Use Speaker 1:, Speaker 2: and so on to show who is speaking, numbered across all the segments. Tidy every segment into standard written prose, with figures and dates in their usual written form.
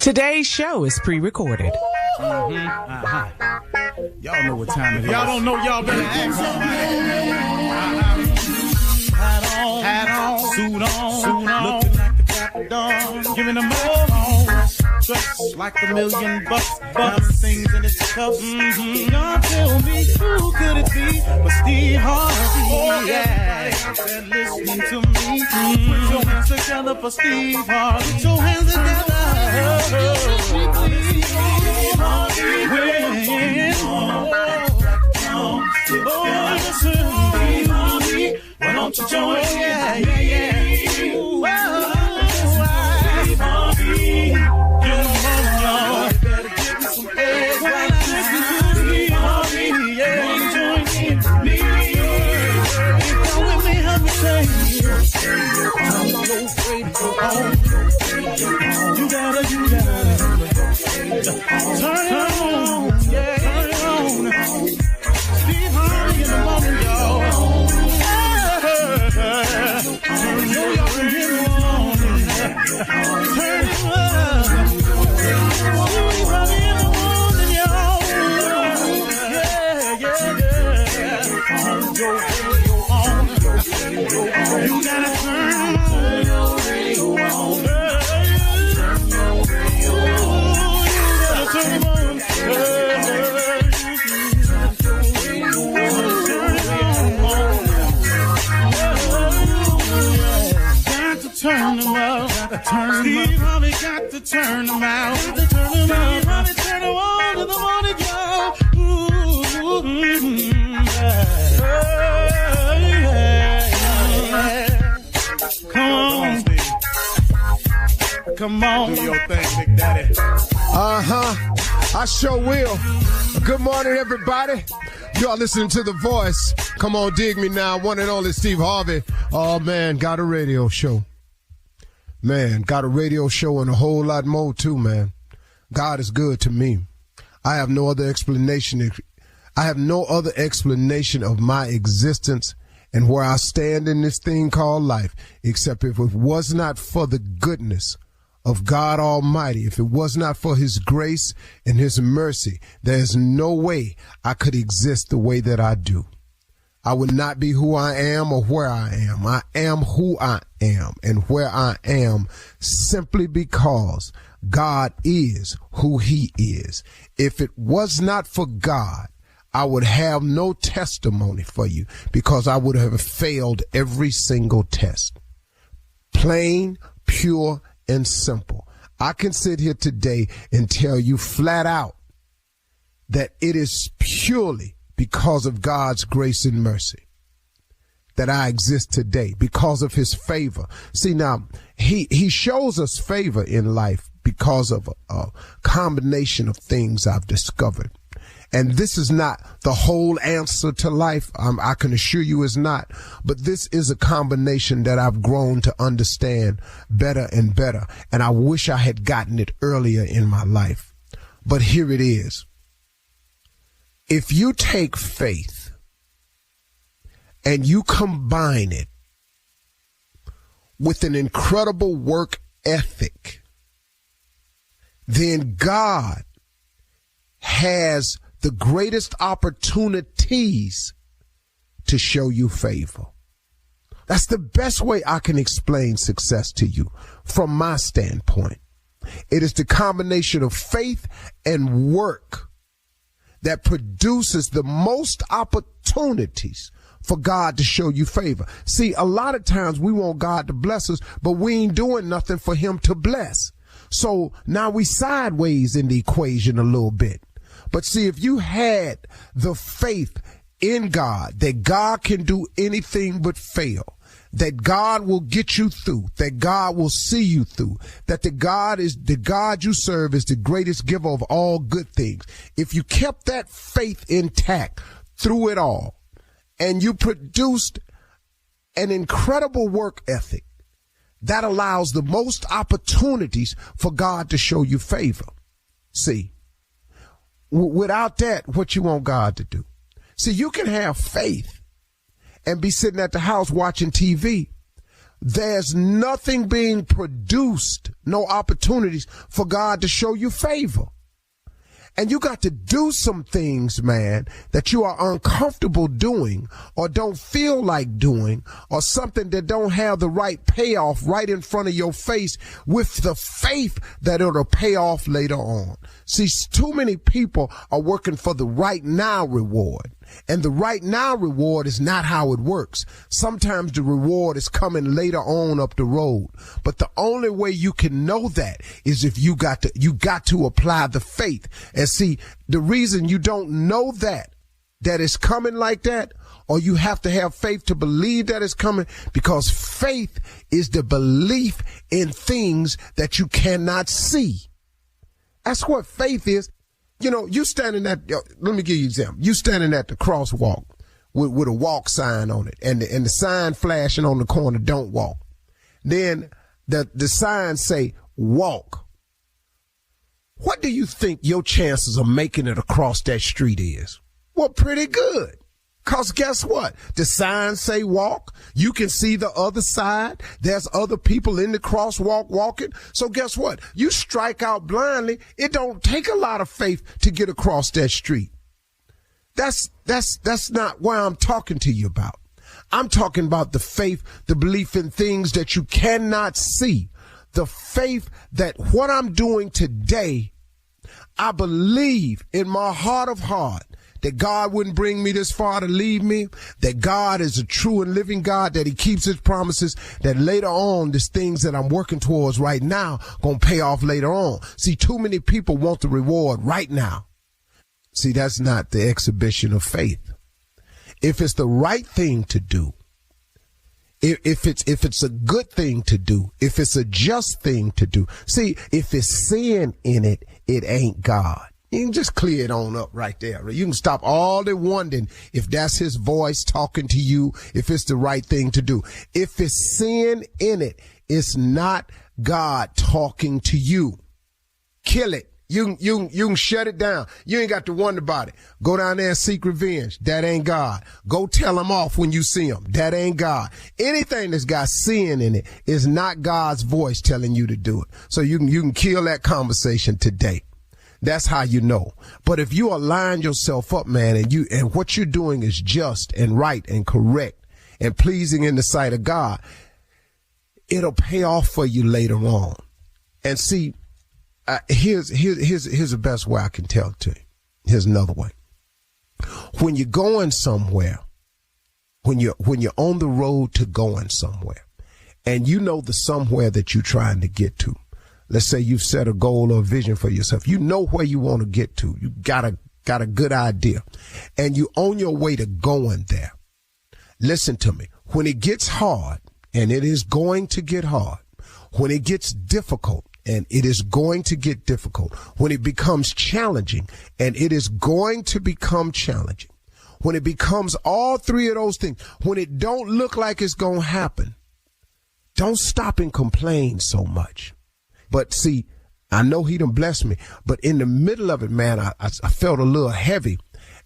Speaker 1: Today's show is pre-recorded.
Speaker 2: Y'all know what time it is. Y'all don't know, y'all better ask somebody. Hat on, suit on, looking like the crack of dawn, giving them all dressed like $1 million bucks, things in its cuffs. Y'all tell me who could it be but Steve Harvey? Oh, yeah. Everybody out there listening to me, put your hands together for Steve Harvey. Put your hands together. Steve Harvey. Why don't you join? Yeah. Whoa, Steve Harvey. Get them on, y'all. Better give me some eggs. Why not listen to Steve Harvey? Yeah, join me. Come with me, help me say. I'm so afraid to go home. You gotta. Turn it on. Yeah, turn it on. Steve Harvey in the morning, y'all. You gotta turn your radio on. Turn them out. Steve Harvey got to turn them out. Steve Harvey turn them on to the morning, y'all. Come on. Do your thing, Big Daddy.
Speaker 3: I sure will. Good morning, everybody. Y'all listening to The Voice. Come on, dig me now. One and only Steve Harvey. Oh, man, got a radio show. Man, got a radio show and a whole lot more, too, man. God is good to me. I have no other explanation. I have no other explanation of my existence and where I stand in this thing called life, except if it was not for the goodness of God Almighty, if it was not for his grace and his mercy, there's no way I could exist the way that I do. I would not be who I am or where I am. I am who I am and where I am simply because God is who he is. If it was not for God, I would have no testimony for you because I would have failed every single test. Plain, pure, and simple. I can sit here today and tell you flat out that it is purely because of God's grace and mercy that I exist today, because of his favor. See, now, he shows us favor in life because of a combination of things I've discovered. And this is not the whole answer to life. I can assure you it's not. But this is a combination that I've grown to understand better and better. And I wish I had gotten it earlier in my life. But here it is. If you take faith and you combine it with an incredible work ethic, then God has the greatest opportunities to show you favor. That's the best way I can explain success to you from my standpoint. It is the combination of faith and work that produces the most opportunities for God to show you favor. See, a lot of times we want God to bless us, but we ain't doing nothing for him to bless. So now we sideways in the equation a little bit. But see, if you had the faith in God, that God can do anything but fail, that God will get you through, that God will see you through, that the God you serve is the greatest giver of all good things. If you kept that faith intact through it all, and you produced an incredible work ethic, that allows the most opportunities for God to show you favor. See, without that, what you want God to do? See, you can have faith and be sitting at the house watching TV, there's nothing being produced, no opportunities for God to show you favor. And you got to do some things, man, that you are uncomfortable doing or don't feel like doing, or something that don't have the right payoff right in front of your face, with the faith that it'll pay off later on. See, too many people are working for the right now reward. And the right now reward is not how it works. Sometimes the reward is coming later on up the road. But the only way you can know that is if you got to apply the faith. And see, the reason you don't know that it's coming like that, or you have to have faith to believe that it's coming, because faith is the belief in things that you cannot see. That's what faith is. You know, you standing at, let me give you an example. You standing at the crosswalk with a walk sign on it, and the sign flashing on the corner, don't walk. Then the sign say, walk. What do you think your chances of making it across that street is? Well, pretty good. Cause guess what? The signs say walk. You can see the other side. There's other people in the crosswalk walking. So guess what? You strike out blindly. It don't take a lot of faith to get across that street. That's not what I'm talking to you about. I'm talking about the faith, the belief in things that you cannot see. The faith that what I'm doing today, I believe in my heart of heart that God wouldn't bring me this far to leave me, that God is a true and living God, that he keeps his promises, that later on, these things that I'm working towards right now gonna pay off later on. See, too many people want the reward right now. See, that's not the exhibition of faith. If it's the right thing to do, if it's a good thing to do, if it's a just thing to do, see, if it's sin in it, it ain't God. You can just clear it on up right there. You can stop all the wondering if that's his voice talking to you, if it's the right thing to do. If it's sin in it, it's not God talking to you. Kill it. You can shut it down. You ain't got to wonder about it. Go down there and seek revenge. That ain't God. Go tell him off when you see him. That ain't God. Anything that's got sin in it is not God's voice telling you to do it. So you can kill that conversation today. That's how you know. But if you align yourself up, man, and what you're doing is just and right and correct and pleasing in the sight of God, it'll pay off for you later on. And see, here's the best way I can tell it to you. Here's another way. When you're going somewhere, when you're on the road to going somewhere, and you know the somewhere that you're trying to get to. Let's say you've set a goal or a vision for yourself. You know where you want to get to. You got a good idea, and you on your way to going there. Listen to me. When it gets hard, and it is going to get hard, when it gets difficult, and it is going to get difficult, when it becomes challenging, and it is going to become challenging, when it becomes all three of those things, when it don't look like it's going to happen, don't stop and complain so much. But see, I know he done blessed me, but in the middle of it, man, I felt a little heavy.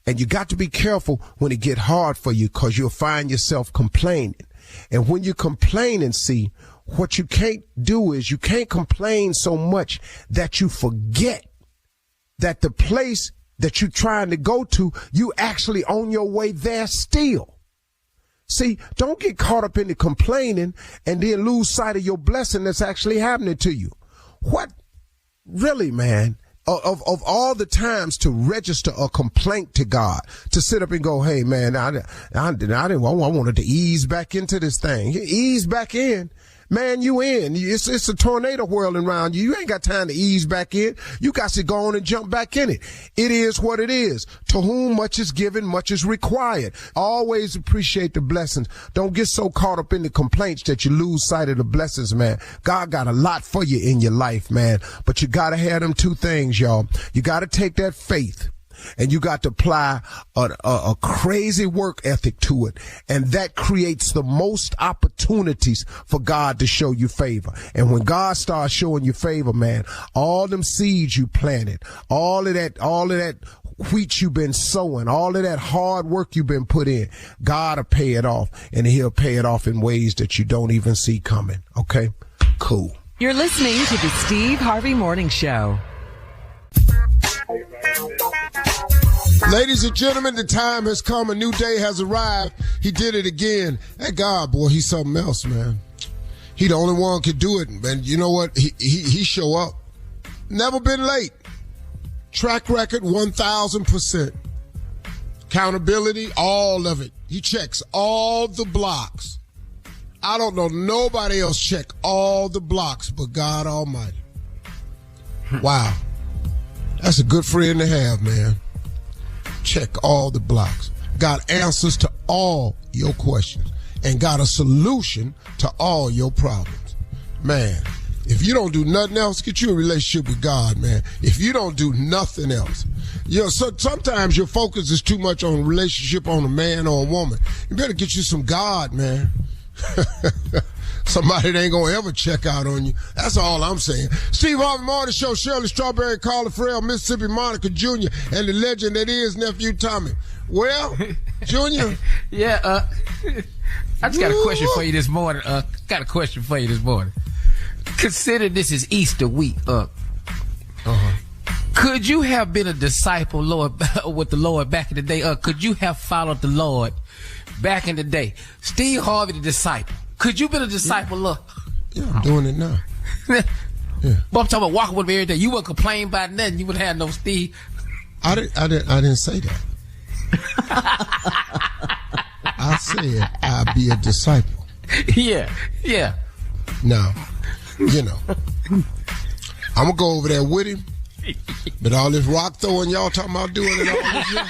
Speaker 3: And you got to be careful when it get hard for you, because you'll find yourself complaining. And when you complain, and see, what you can't do is you can't complain so much that you forget that the place that you're trying to go to, you actually on your way there still. See, don't get caught up in the complaining and then lose sight of your blessing that's actually happening to you. What really, man, of all the times to register a complaint to God, to sit up and go, hey, man, I wanted to ease back into this thing. You ease back in. Man, you in. It's a tornado whirling around you. You ain't got time to ease back in. You got to go on and jump back in it. It is what it is. To whom much is given, much is required. Always appreciate the blessings. Don't get so caught up in the complaints that you lose sight of the blessings, man. God got a lot for you in your life, man. But you got to have them two things, y'all. You got to take that faith, and you got to apply a crazy work ethic to it. And that creates the most opportunities for God to show you favor. And when God starts showing you favor, man, all them seeds you planted, all of that wheat you've been sowing, all of that hard work you've been put in, God will pay it off, and he'll pay it off in ways that you don't even see coming. Okay? Cool.
Speaker 1: You're listening to the Steve Harvey Morning Show.
Speaker 3: Ladies and gentlemen, the time has come. A new day has arrived. He did it again. That God, boy, he's something else, man. He the only one could do it. And you know what? He show up. Never been late. Track record, 1,000%. Accountability, all of it. He checks all the blocks. I don't know nobody else check all the blocks but God Almighty. Wow. That's a good friend to have, man. Check all the blocks. Got answers to all your questions and got a solution to all your problems. Man, if you don't do nothing else, get you a relationship with God, man. If you don't do nothing else. You know, so sometimes your focus is too much on a relationship on a man or a woman. You better get you some God, man. Somebody that ain't gonna ever check out on you. That's all I'm saying. Steve Harvey Morning Show, Shirley Strawberry, Carla Farrell, Mississippi Monica Jr., and the legend that is Nephew Tommy. Well, Junior.
Speaker 4: Yeah, I just got a question for you this morning. Consider this is Easter week. Could you have been a disciple, Lord, with the Lord back in the day? Could you have followed the Lord back in the day? Steve Harvey, the disciple. Could you been a disciple, Lord?
Speaker 3: Yeah, I'm doing it now. Yeah.
Speaker 4: But I'm talking about walking with him every day. You wouldn't complain about nothing. You wouldn't have no Steve.
Speaker 3: I didn't say that. I said I'd be a disciple.
Speaker 4: Yeah.
Speaker 3: Now, you know, I'm gonna go over there with him, but all this rock throwing y'all talking about doing it all this year.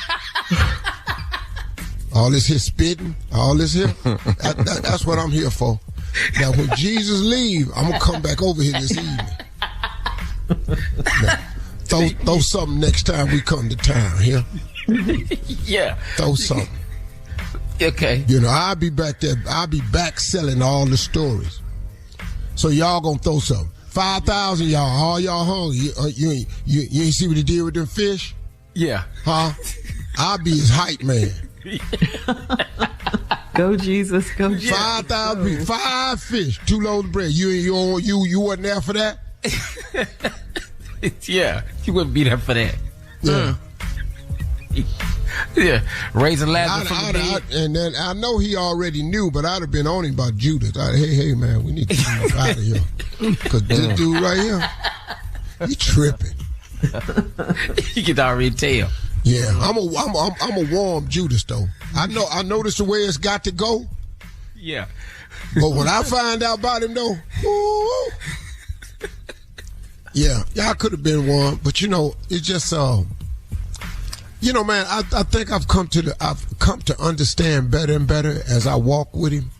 Speaker 3: All this here spitting, all this here, that's what I'm here for. Now, when Jesus leave, I'm going to come back over here this evening. Now, throw something next time we come to town here.
Speaker 4: Yeah.
Speaker 3: Throw something.
Speaker 4: Okay.
Speaker 3: You know, I'll be back there. I'll be back selling all the stories. So y'all going to throw something. 5,000 y'all, all y'all hungry. You ain't see what he did with them fish?
Speaker 4: Yeah.
Speaker 3: Huh? I'll be his hype man.
Speaker 5: Go Jesus, go Jesus.
Speaker 3: 5,000 people, 5 fish, 2 loads of bread. You wasn't there for that?
Speaker 4: Yeah, you wouldn't be there for that.
Speaker 3: Yeah.
Speaker 4: Yeah, raising Lazarus from the dead.
Speaker 3: And then I know he already knew, but I'd have been on him about Judas. Hey, man, we need to get him out of here. Because this dude right here, he tripping.
Speaker 4: You can already tell.
Speaker 3: Yeah, I'm a warm Judas though. I know this the way it's got to go.
Speaker 4: Yeah.
Speaker 3: But when I find out about him though, woo, yeah, I could have been one. But you know, it's just you know, man, I think I've come to understand better and better as I walk with him.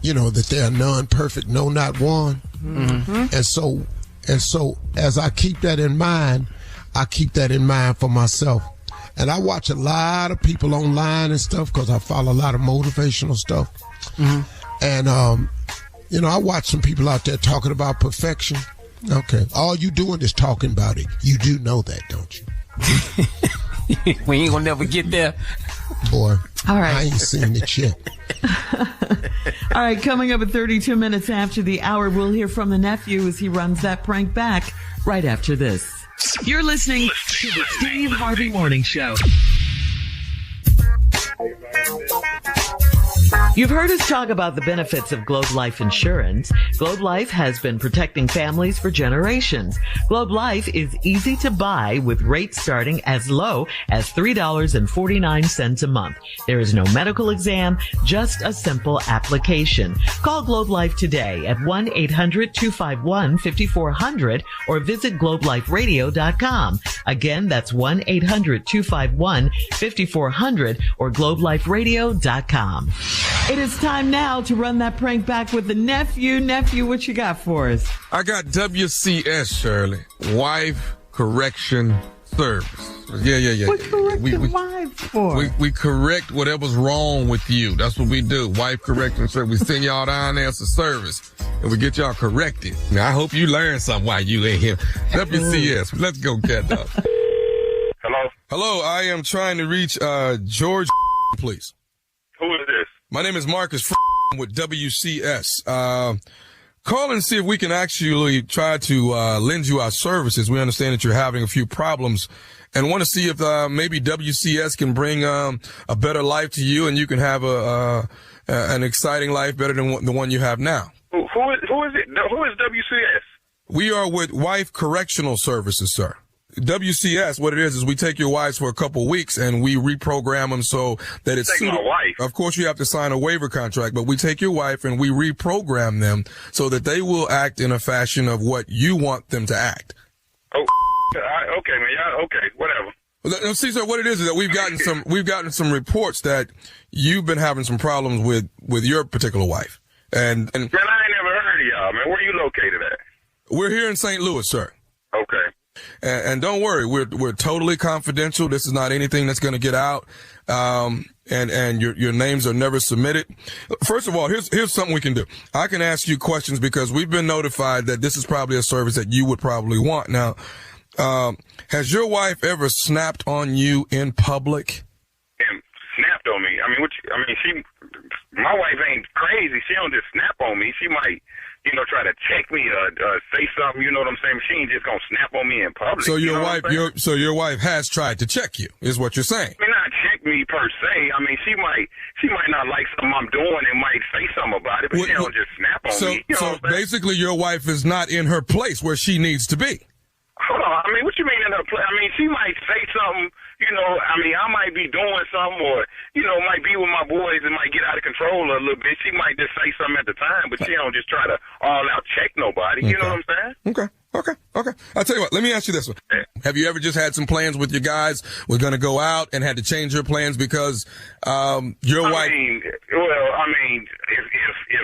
Speaker 3: You know that there are none perfect, no, not one. Mm-hmm. And so as I keep that in mind, I keep that in mind for myself. And I watch a lot of people online and stuff because I follow a lot of motivational stuff. Mm-hmm. And, you know, I watch some people out there talking about perfection. Okay. All you doing is talking about it. You do know that, don't you?
Speaker 4: We ain't gonna never get there.
Speaker 3: Boy,
Speaker 5: all right.
Speaker 3: I ain't seen it yet.
Speaker 5: All right, coming up at 32 minutes after the hour, we'll hear from the nephew as he runs that prank back right after this.
Speaker 1: You're listening to the Steve Harvey Morning Show.
Speaker 5: You've heard us talk about the benefits of Globe Life Insurance. Globe Life has been protecting families for generations. Globe Life is easy to buy with rates starting as low as $3.49 a month. There is no medical exam, just a simple application. Call Globe Life today at 1-800-251-5400 or visit globeliferadio.com. Again, that's 1-800-251-5400 or globeliferadio.com. It is time now to run that prank back with the nephew. Nephew, what you got for us?
Speaker 6: I got WCS, Shirley. Wife Correction Service. Yeah.
Speaker 5: What correcting wives for?
Speaker 6: We correct whatever's wrong with you. That's what we do. Wife Correction Service. We send y'all down there as a service, and we get y'all corrected. Now, I hope you learn something while you in here. WCS. Let's go, cat dog.
Speaker 7: Hello?
Speaker 6: Hello, I am trying to reach George, please.
Speaker 7: Who is this?
Speaker 6: My name is Marcus with WCS. Call and see if we can actually try to lend you our services. We understand that you're having a few problems and want to see if maybe WCS can bring a better life to you and you can have an exciting life better than the one you have now.
Speaker 7: Who is it? Who is WCS?
Speaker 6: We are with Wife Correctional Services, sir. WCS, what it is we take your wives for a couple of weeks and we reprogram them so that it's
Speaker 7: Take my wife.
Speaker 6: Of course, you have to sign a waiver contract, but we take your wife and we reprogram them so that they will act in a fashion of what you want them to act.
Speaker 7: Oh, okay, man. Yeah, okay, whatever.
Speaker 6: See, sir, what it is that we've gotten some reports that you've been having some problems with your particular wife, and
Speaker 7: man, I ain't never heard of y'all, man. Where you located at?
Speaker 6: We're here in St. Louis, sir.
Speaker 7: Okay.
Speaker 6: And don't worry, we're totally confidential. This is not anything that's going to get out. And your names are never submitted. First of all, here's something we can do. I can ask you questions because we've been notified that this is probably a service that you would probably want. Now, has your wife ever snapped on you in public?
Speaker 7: And snapped on me. My wife ain't crazy. She don't just snap on me. She might, try to check me or say something. You know what I'm saying? She ain't just gonna snap on me in public.
Speaker 6: So your wife has tried to check you, is what you're saying?
Speaker 7: I mean, not check me per se. I mean, she might not like something I'm doing and might say something about it, but she don't just snap on me.
Speaker 6: So basically, your wife is not in her place where she needs to be.
Speaker 7: Hold on. I mean, what you mean in her place? I mean, she might say something. I might be doing something, or might be with my boys and might get out of control a little bit. She might just say something at the time, but she don't just try to all out check nobody. Okay. You know what I'm saying?
Speaker 6: Okay. I'll tell you what. Let me ask you this one.
Speaker 7: Yeah.
Speaker 6: Have you ever just had some plans with your guys? We're going to go out and had to change your plans because your wife.
Speaker 7: If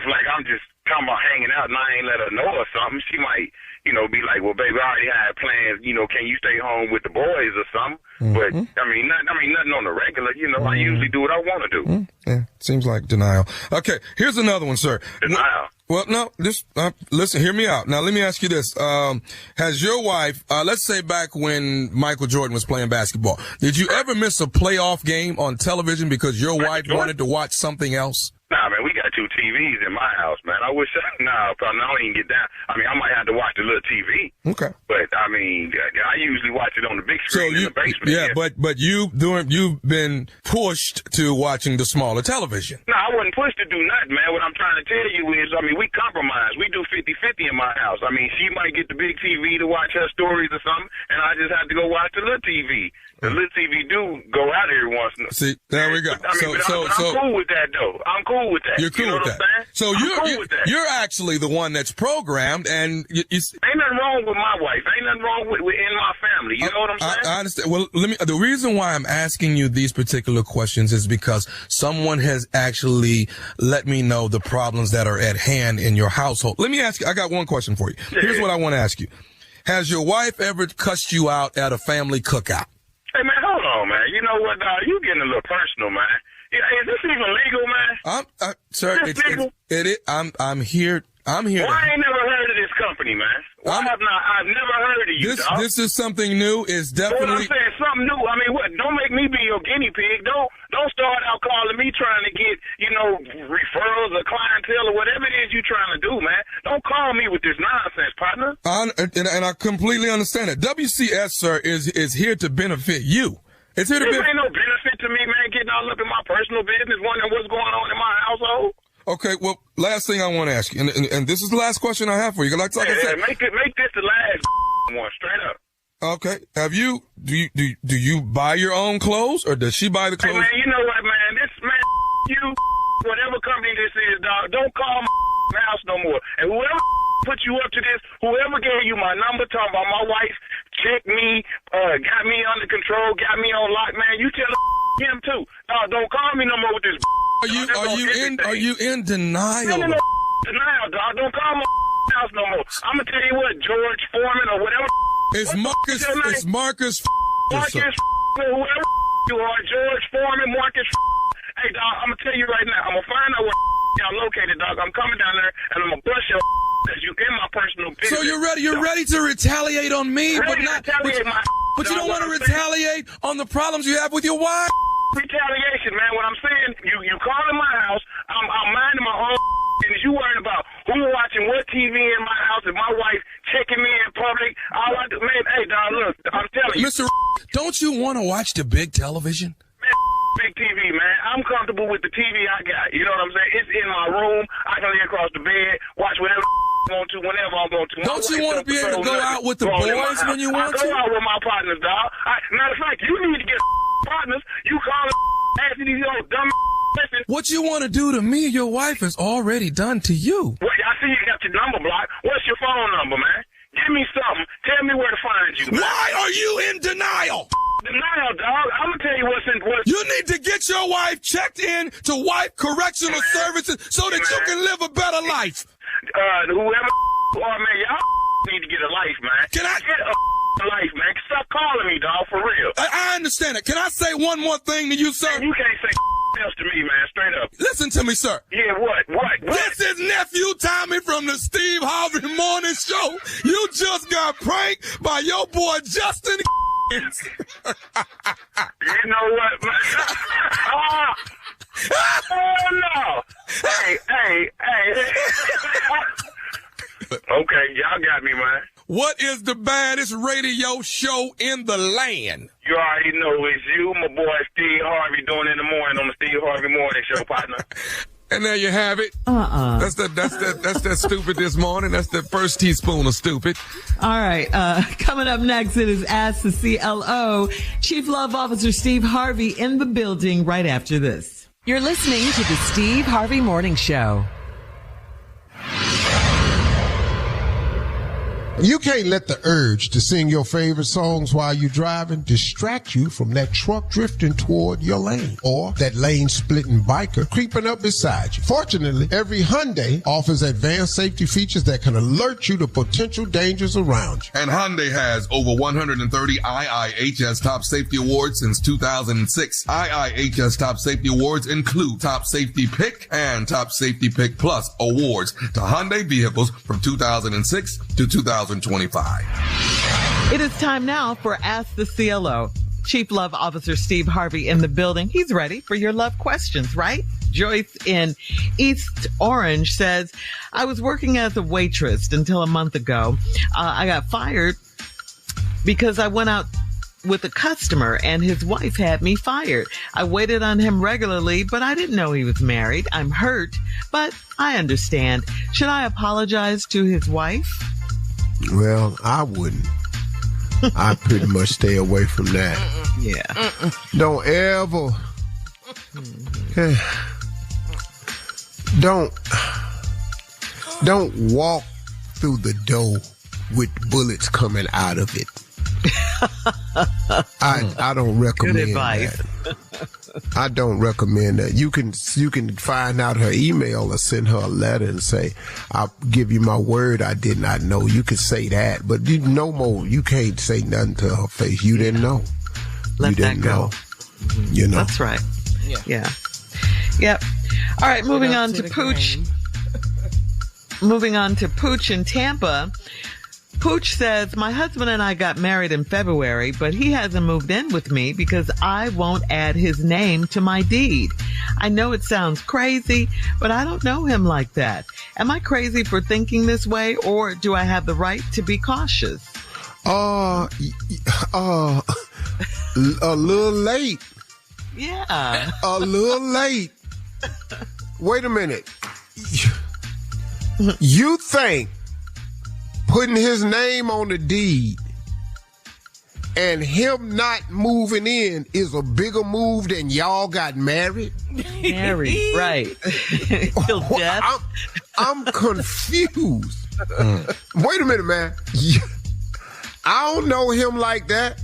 Speaker 7: like I'm just talking about hanging out and I ain't let her know or something, she might. Be like, well, baby, I already had plans. Can you stay home with the boys or something? Mm-hmm. But nothing on the regular. I usually do what I want to do.
Speaker 6: Mm-hmm. Yeah, seems like denial. Okay, here's another one, sir.
Speaker 7: Denial.
Speaker 6: Well, no, listen, hear me out. Now, let me ask you this. Has your wife, let's say back when Michael Jordan was playing basketball, did you ever miss a playoff game on television because your wife wanted to watch something else?
Speaker 7: Nah, man, we got 2 TVs in my house, man. I wish probably I don't even get down. I mean, I might have to watch the little TV.
Speaker 6: Okay.
Speaker 7: But, I usually watch it on the big screen in the basement.
Speaker 6: Yeah, but you've been pushed to watching the smaller television.
Speaker 7: No, I wasn't pushed to do nothing, man. What I'm trying to tell you is, we compromise. We do 50-50 in my house. She might get the big TV to watch her stories or something, and I just have to go watch the little TV. The little TV do go out every once in a while.
Speaker 6: See, there we go.
Speaker 7: I'm cool with that, though. I'm cool with that.
Speaker 6: You're cool with that. So you're actually the one that's programmed, and
Speaker 7: ain't nothing wrong with my wife. Ain't nothing wrong with in my family. You know what I'm saying?
Speaker 6: I understand. Well, the reason why I'm asking you these particular questions is because someone has actually let me know the problems that are at hand in your household. Let me ask you. I got one question for you. Here's what I want to ask you. Has your wife ever cussed you out at a family cookout?
Speaker 7: Hey, man, hold on, man. You know what, dog? You getting a little personal, man. Is this even legal, man?
Speaker 6: Sir, I'm here.
Speaker 7: Well, I ain't never heard of this company, man. I've never heard of you, dog.
Speaker 6: This is something new. It's definitely.
Speaker 7: What I'm saying, something new. I mean, what? Don't make me be your guinea pig. Don't start out calling me trying to get, referrals or clientele or whatever it is you trying to do, man. Don't call me with this nonsense, partner.
Speaker 6: And I completely understand it. WCS, sir, is here to benefit you. It's here to
Speaker 7: benefit. Ain't no benefit to me, man, getting all up in my personal business, wondering what's going on in my household.
Speaker 6: Okay, well, last thing I want to ask you, and this is the last question I have for you. Like I said,
Speaker 7: make this the last one, straight up.
Speaker 6: Okay, do you buy your own clothes, or does she buy the clothes?
Speaker 7: Hey, man, you know what, man? Whatever company this is, dog, don't call my house no more. And whoever put you up to this, whoever gave you my number, talking about my wife, checked me, got me under control, got me on lock, man, you tell him too. Dog, don't call me no more with this.
Speaker 6: Are you in denial?
Speaker 7: No, denial, dog. Don't call my house no more. I'm gonna tell you what, George Foreman or whatever.
Speaker 6: It's Marcus.
Speaker 7: Whoever you are, George Foreman, Marcus. Hey, dog, I'm gonna tell you right now. I'm gonna find out where y'all located, dog. I'm coming down there and I'm gonna bust your because you in my personal business.
Speaker 6: So you're ready to retaliate on me,
Speaker 7: but not retaliate my
Speaker 6: But you don't want to retaliate on the problems you have with your wife?
Speaker 7: Retaliation, man. What I'm saying, you calling my house, I'm minding my own and you worrying about who watching what TV in my house and my wife checking me in public. All I do, man, hey, dog, look, I'm telling you.
Speaker 6: Mr. Don't you want to watch the big television?
Speaker 7: Man, big TV, man. I'm comfortable with the TV I got. You know what I'm saying? It's in my room. I can lay across the bed, watch whatever I want to, whenever I want to.
Speaker 6: Don't you want to be able to go out with the boys when you want to?
Speaker 7: I go out with my partners, dog. Matter of fact, you need to get partners. You call asking these old dumb questions.
Speaker 6: What you want to do to me, your wife has already done to you.
Speaker 7: Well, I see you got your number blocked. What's your phone number, man? Give me something. Tell me where to find you, man.
Speaker 6: Why are you in denial?
Speaker 7: Denial, dog. I'm gonna tell you what's in.
Speaker 6: You need to get your wife checked in to Wife Correctional Services so that you can live a better life.
Speaker 7: Whoever man, y'all need to get a life, man.
Speaker 6: Can I
Speaker 7: get a life, man? Stop calling me, dog, for real.
Speaker 6: I understand it. Can I say one more thing to you, sir?
Speaker 7: You can't say else to me, man. Straight up.
Speaker 6: Listen to me, sir.
Speaker 7: Yeah, what?
Speaker 6: This is Nephew Tommy from the Steve Harvey Morning Show. You just got pranked by your boy Justin.
Speaker 7: You know what, man? Oh, no. Hey. Okay, y'all got me, man.
Speaker 6: What is the baddest radio show in the land?
Speaker 7: You already know it's you, my boy Steve Harvey, doing in the morning on the Steve Harvey Morning Show, partner.
Speaker 6: And there you have it. That's that stupid this morning. That's the first teaspoon of stupid.
Speaker 5: All right. Coming up next, it is Ask the CLO. Chief Love Officer Steve Harvey in the building right after this.
Speaker 8: You're listening to the Steve Harvey Morning Show.
Speaker 3: You can't let the urge to sing your favorite songs while you're driving distract you from that truck drifting toward your lane or that lane-splitting biker creeping up beside you. Fortunately, every Hyundai offers advanced safety features that can alert you to potential dangers around you.
Speaker 6: And Hyundai has over 130 IIHS Top Safety Awards since 2006. IIHS Top Safety Awards include Top Safety Pick and Top Safety Pick Plus awards to Hyundai vehicles from 2006 to 2025.
Speaker 5: It is time now for Ask the CLO. Chief Love Officer Steve Harvey in the building. He's ready for your love questions, right? Joyce in East Orange says, I was working as a waitress until a month ago. I got fired because I went out with a customer and his wife had me fired. I waited on him regularly, but I didn't know he was married. I'm hurt, but I understand. Should I apologize to his wife?
Speaker 3: Well, I wouldn't. I pretty much stay away from that.
Speaker 5: Yeah.
Speaker 3: Don't ever. Don't walk through the door with bullets coming out of it. I don't recommend
Speaker 5: Good advice.
Speaker 3: that. I don't recommend that. You can find out her email or send her a letter and say, I'll give you my word I did not know. You can say that, but no more. You can't say nothing to her face. You didn't know.
Speaker 5: Let
Speaker 3: you didn't
Speaker 5: that go.
Speaker 3: know. You know.
Speaker 5: That's right. Yeah. Yep. All right, moving on to Pooch. Moving on to Pooch in Tampa. Pooch says, my husband and I got married in February, but he hasn't moved in with me because I won't add his name to my deed. I know it sounds crazy, but I don't know him like that. Am I crazy for thinking this way, or do I have the right to be cautious?
Speaker 3: A little late.
Speaker 5: Yeah.
Speaker 3: A little late. Wait a minute. You think putting his name on the deed and him not moving in is a bigger move than y'all got married?
Speaker 5: Married, right. Till death.
Speaker 3: I'm confused. Wait a minute, man. I don't know him like that.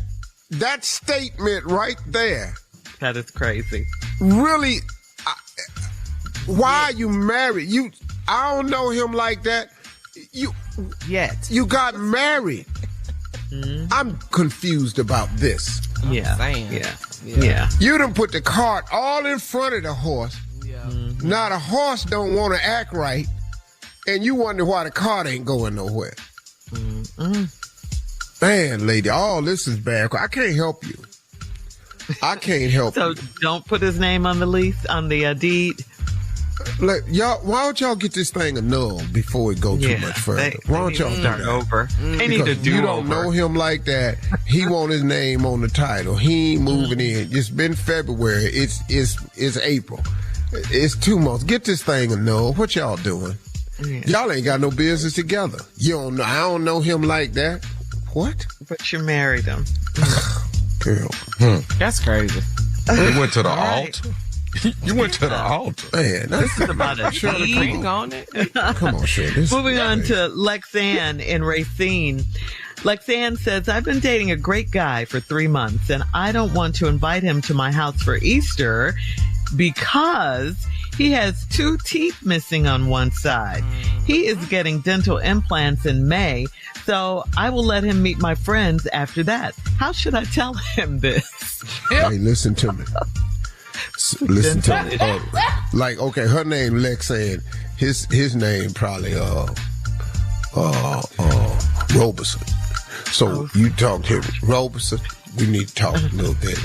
Speaker 3: That statement right there.
Speaker 5: That is crazy.
Speaker 3: Really, why are you married? I don't know him like that. You got married. Mm-hmm. I'm confused about this.
Speaker 5: Yeah.
Speaker 3: You done put the cart all in front of the horse. Yeah. Mm-hmm. Now the horse don't want to act right, and you wonder why the cart ain't going nowhere.
Speaker 5: Mm-hmm.
Speaker 3: Man, lady, all this is bad. I can't help you. I can't help you.
Speaker 5: So don't put his name on the lease, on the deed.
Speaker 3: Look, y'all, why don't y'all get this thing annulled before it go too much further? Why don't y'all
Speaker 5: start over? They need to do
Speaker 3: you don't know him like that. He want his name on the title. He ain't moving in. It's been February. It's April. It's 2 months. Get this thing annulled. What y'all doing? Yeah. Y'all ain't got no business together. You don't know. I don't know him like that. What?
Speaker 5: But you married him.
Speaker 3: Girl.
Speaker 4: That's crazy.
Speaker 6: You went to the altar. You went to the altar.
Speaker 3: Man,
Speaker 5: this is about a deed
Speaker 4: on it.
Speaker 3: Come on, Shirley.
Speaker 5: Moving on to Lexanne in Racine. Lexanne says, I've been dating a great guy for 3 months, and I don't want to invite him to my house for Easter because he has 2 teeth missing on one side. He is getting dental implants in May, so I will let him meet my friends after that. How should I tell him this?
Speaker 3: Hey, listen to me. Listen to me. Like, okay, her name Lexanne. His name probably Roberson. So you talk to Roberson. We need to talk a little bit.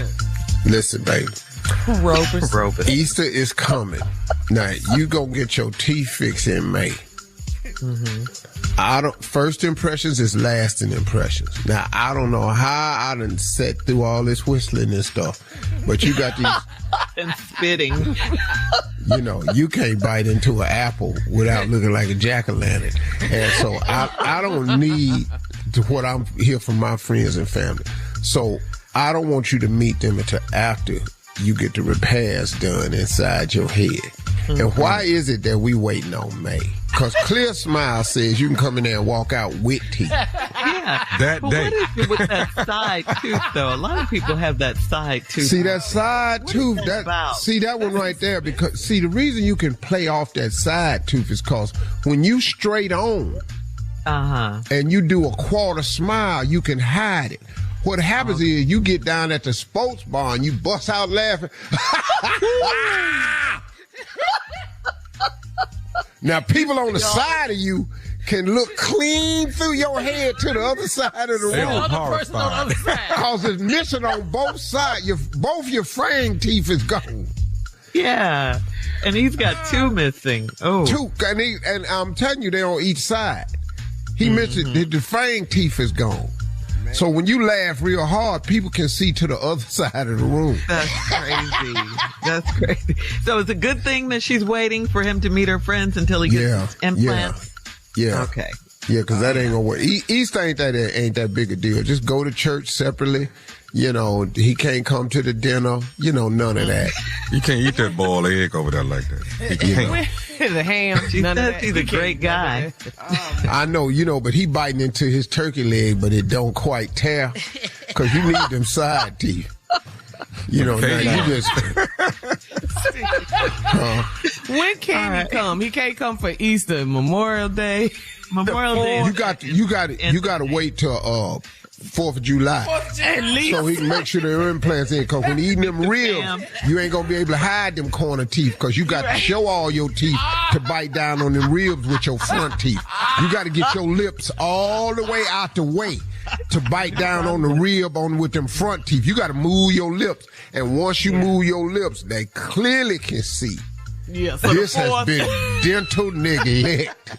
Speaker 3: Listen, baby.
Speaker 5: Roberson.
Speaker 3: Easter is coming. Now you gonna get your teeth fixed in May. First impressions is lasting impressions. Now I don't know how I done sat through all this whistling and stuff, but you got these
Speaker 5: and spitting.
Speaker 3: You know, you can't bite into an apple without looking like a jack-o'-lantern. And so I don't need what I'm here from my friends and family. So I don't want you to meet them until after you get the repairs done inside your head. And why is it that we waiting on May? Because Clear Smile says you can come in there and walk out with teeth.
Speaker 5: Yeah.
Speaker 6: That
Speaker 5: but
Speaker 6: day.
Speaker 5: What is it with that side tooth, though? A lot of people have that side tooth.
Speaker 3: See, that side tooth,
Speaker 5: see
Speaker 3: that one right there, because, see, the reason you can play off that side tooth is because when you straight on and you do a quarter smile, you can hide it. What happens is you get down at the sports bar and you bust out laughing. Now, people on the side of you can look clean through your head to the other side of the room. Because it's missing on both sides. Both your frame teeth is gone.
Speaker 5: Yeah. And he's got 2 missing. Oh.
Speaker 3: 2. And I'm telling you, they're on each side. He missed it. The frame teeth is gone. So when you laugh real hard, people can see to the other side of the room.
Speaker 5: That's crazy. That's crazy. So it's a good thing that she's waiting for him to meet her friends until he gets implants?
Speaker 3: Yeah.
Speaker 5: Okay.
Speaker 3: Yeah, because that ain't gonna work. Easter ain't that big a deal. Just go to church separately. You know, he can't come to the dinner. You know, none of that.
Speaker 6: You can't eat that boiled egg over there like that. He can't.
Speaker 4: The ham.
Speaker 5: She says he's a great guy.
Speaker 3: I know, but he biting into his turkey leg, but it don't quite tear because you need them side teeth. Now you just.
Speaker 4: When can he come? He can't come for Easter, Memorial Day.
Speaker 3: You got to wait till 4th of July.
Speaker 4: At least.
Speaker 3: So he can make sure their implants in. Because when he eating them ribs, you ain't going to be able to hide them corner teeth because you got to show all your teeth to bite down on them ribs with your front teeth. You got to get your lips all the way out the way to bite down on the rib with them front teeth. You got to move your lips. And once you move your lips, they clearly can see.
Speaker 4: Yeah, so
Speaker 3: this has been dental neglect.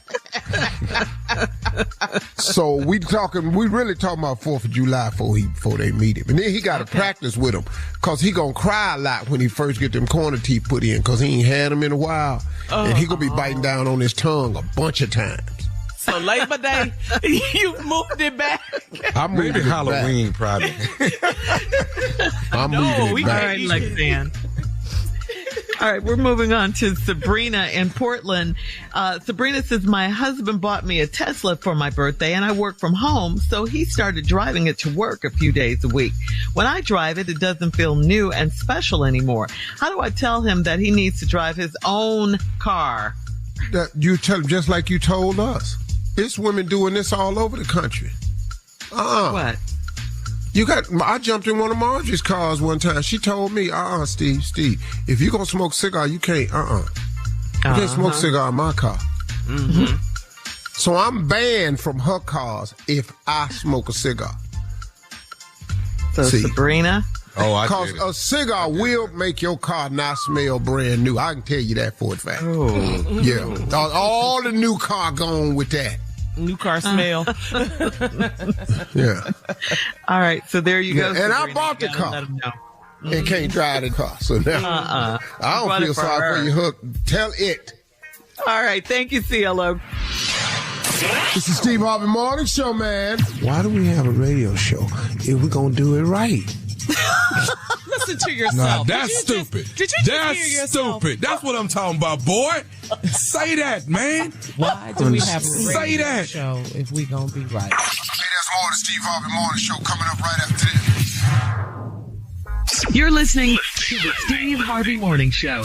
Speaker 3: So we really talking about 4th of July before they meet him. And then he got to practice with him because he going to cry a lot when he first get them corner teeth put in because he ain't had them in a while. And he going to be biting down on his tongue a bunch of times.
Speaker 4: So Labor Day, you moved it back.
Speaker 3: I'm moving it
Speaker 6: Halloween,
Speaker 3: back.
Speaker 6: probably.
Speaker 3: I'm moving it back.
Speaker 5: All right, Lexanne. All right, we're moving on to Sabrina in Portland. Sabrina says, my husband bought me a Tesla for my birthday and I work from home, so he started driving it to work a few days a week. When I drive it, it doesn't feel new and special anymore. How do I tell him that he needs to drive his own car?
Speaker 3: You tell him just like you told us. It's women doing this all over the country.
Speaker 5: What?
Speaker 3: I jumped in one of Marjorie's cars one time. She told me, Steve, if you're going to smoke a cigar, you can't, You can't smoke a cigar in my car. So I'm banned from her cars if I smoke a cigar.
Speaker 5: So
Speaker 3: See.
Speaker 5: Sabrina.
Speaker 6: Oh, I
Speaker 3: Because
Speaker 6: did it.
Speaker 3: a cigar will make your car not smell brand new. I can tell you that for a fact.
Speaker 5: Oh.
Speaker 3: Yeah. All the new car gone with that.
Speaker 9: New car smell.
Speaker 3: Yeah.
Speaker 5: All right, so there you go.
Speaker 3: And I
Speaker 5: Sabrina.
Speaker 3: bought the
Speaker 5: You gotta
Speaker 3: car.
Speaker 5: let 'em know.
Speaker 3: And can't drive the car. So now I don't
Speaker 5: Bought
Speaker 3: feel
Speaker 5: it for
Speaker 3: sorry
Speaker 5: her.
Speaker 3: for you, Hook. Tell it.
Speaker 5: All right, thank you, CLO.
Speaker 3: This is Steve Harvey Morning Show, man.
Speaker 10: Why do we have a radio show if we're going to do it right?
Speaker 9: Listen to yourself.
Speaker 6: Nah, that's stupid.
Speaker 9: Did you just
Speaker 6: That's
Speaker 9: hear yourself?
Speaker 6: stupid. That's what I'm talking about, boy. Say that, man.
Speaker 9: Why do we have a
Speaker 6: Say
Speaker 9: radio
Speaker 6: that.
Speaker 9: show if we gonna be right?
Speaker 3: Hey, there's more of the Steve Harvey Morning Show coming up right after this.
Speaker 8: You're listening
Speaker 1: To the Steve Harvey Morning Show.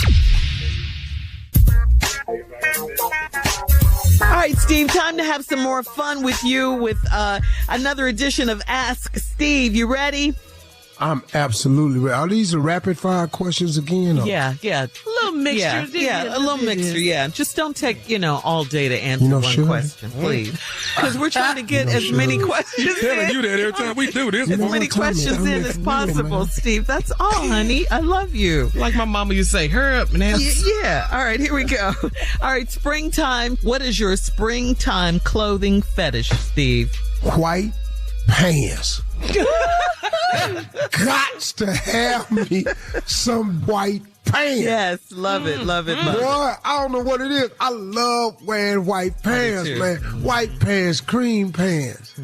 Speaker 5: All right, Steve, time to have some more fun with you with another edition of Ask Steve. You ready?
Speaker 3: I'm absolutely ready. Are these the rapid fire questions again? Or?
Speaker 5: Yeah.
Speaker 9: A little mixture.
Speaker 5: Yeah, a little mixture, yeah. Just don't take, all day to answer one
Speaker 3: sugar.
Speaker 5: question, please. Because we're trying to get as many questions
Speaker 6: Telling
Speaker 5: in.
Speaker 6: you that every time we do this.
Speaker 5: As
Speaker 3: know
Speaker 5: many
Speaker 3: what, Tommy?
Speaker 5: questions
Speaker 3: I'm
Speaker 5: in
Speaker 3: making
Speaker 5: as
Speaker 3: you,
Speaker 5: possible,
Speaker 3: man.
Speaker 5: Steve. That's all, honey. I love you.
Speaker 9: Like my mama used to say, hurry up and answer.
Speaker 5: Yeah. All right, here we go. All right, springtime. What is your springtime clothing fetish, Steve?
Speaker 3: White pants. Gots to have me some white pants.
Speaker 5: Yes, love it, love it, love it.
Speaker 3: Boy, I don't know what it is. I love wearing white pants,
Speaker 5: too.
Speaker 3: man. White pants, cream pants,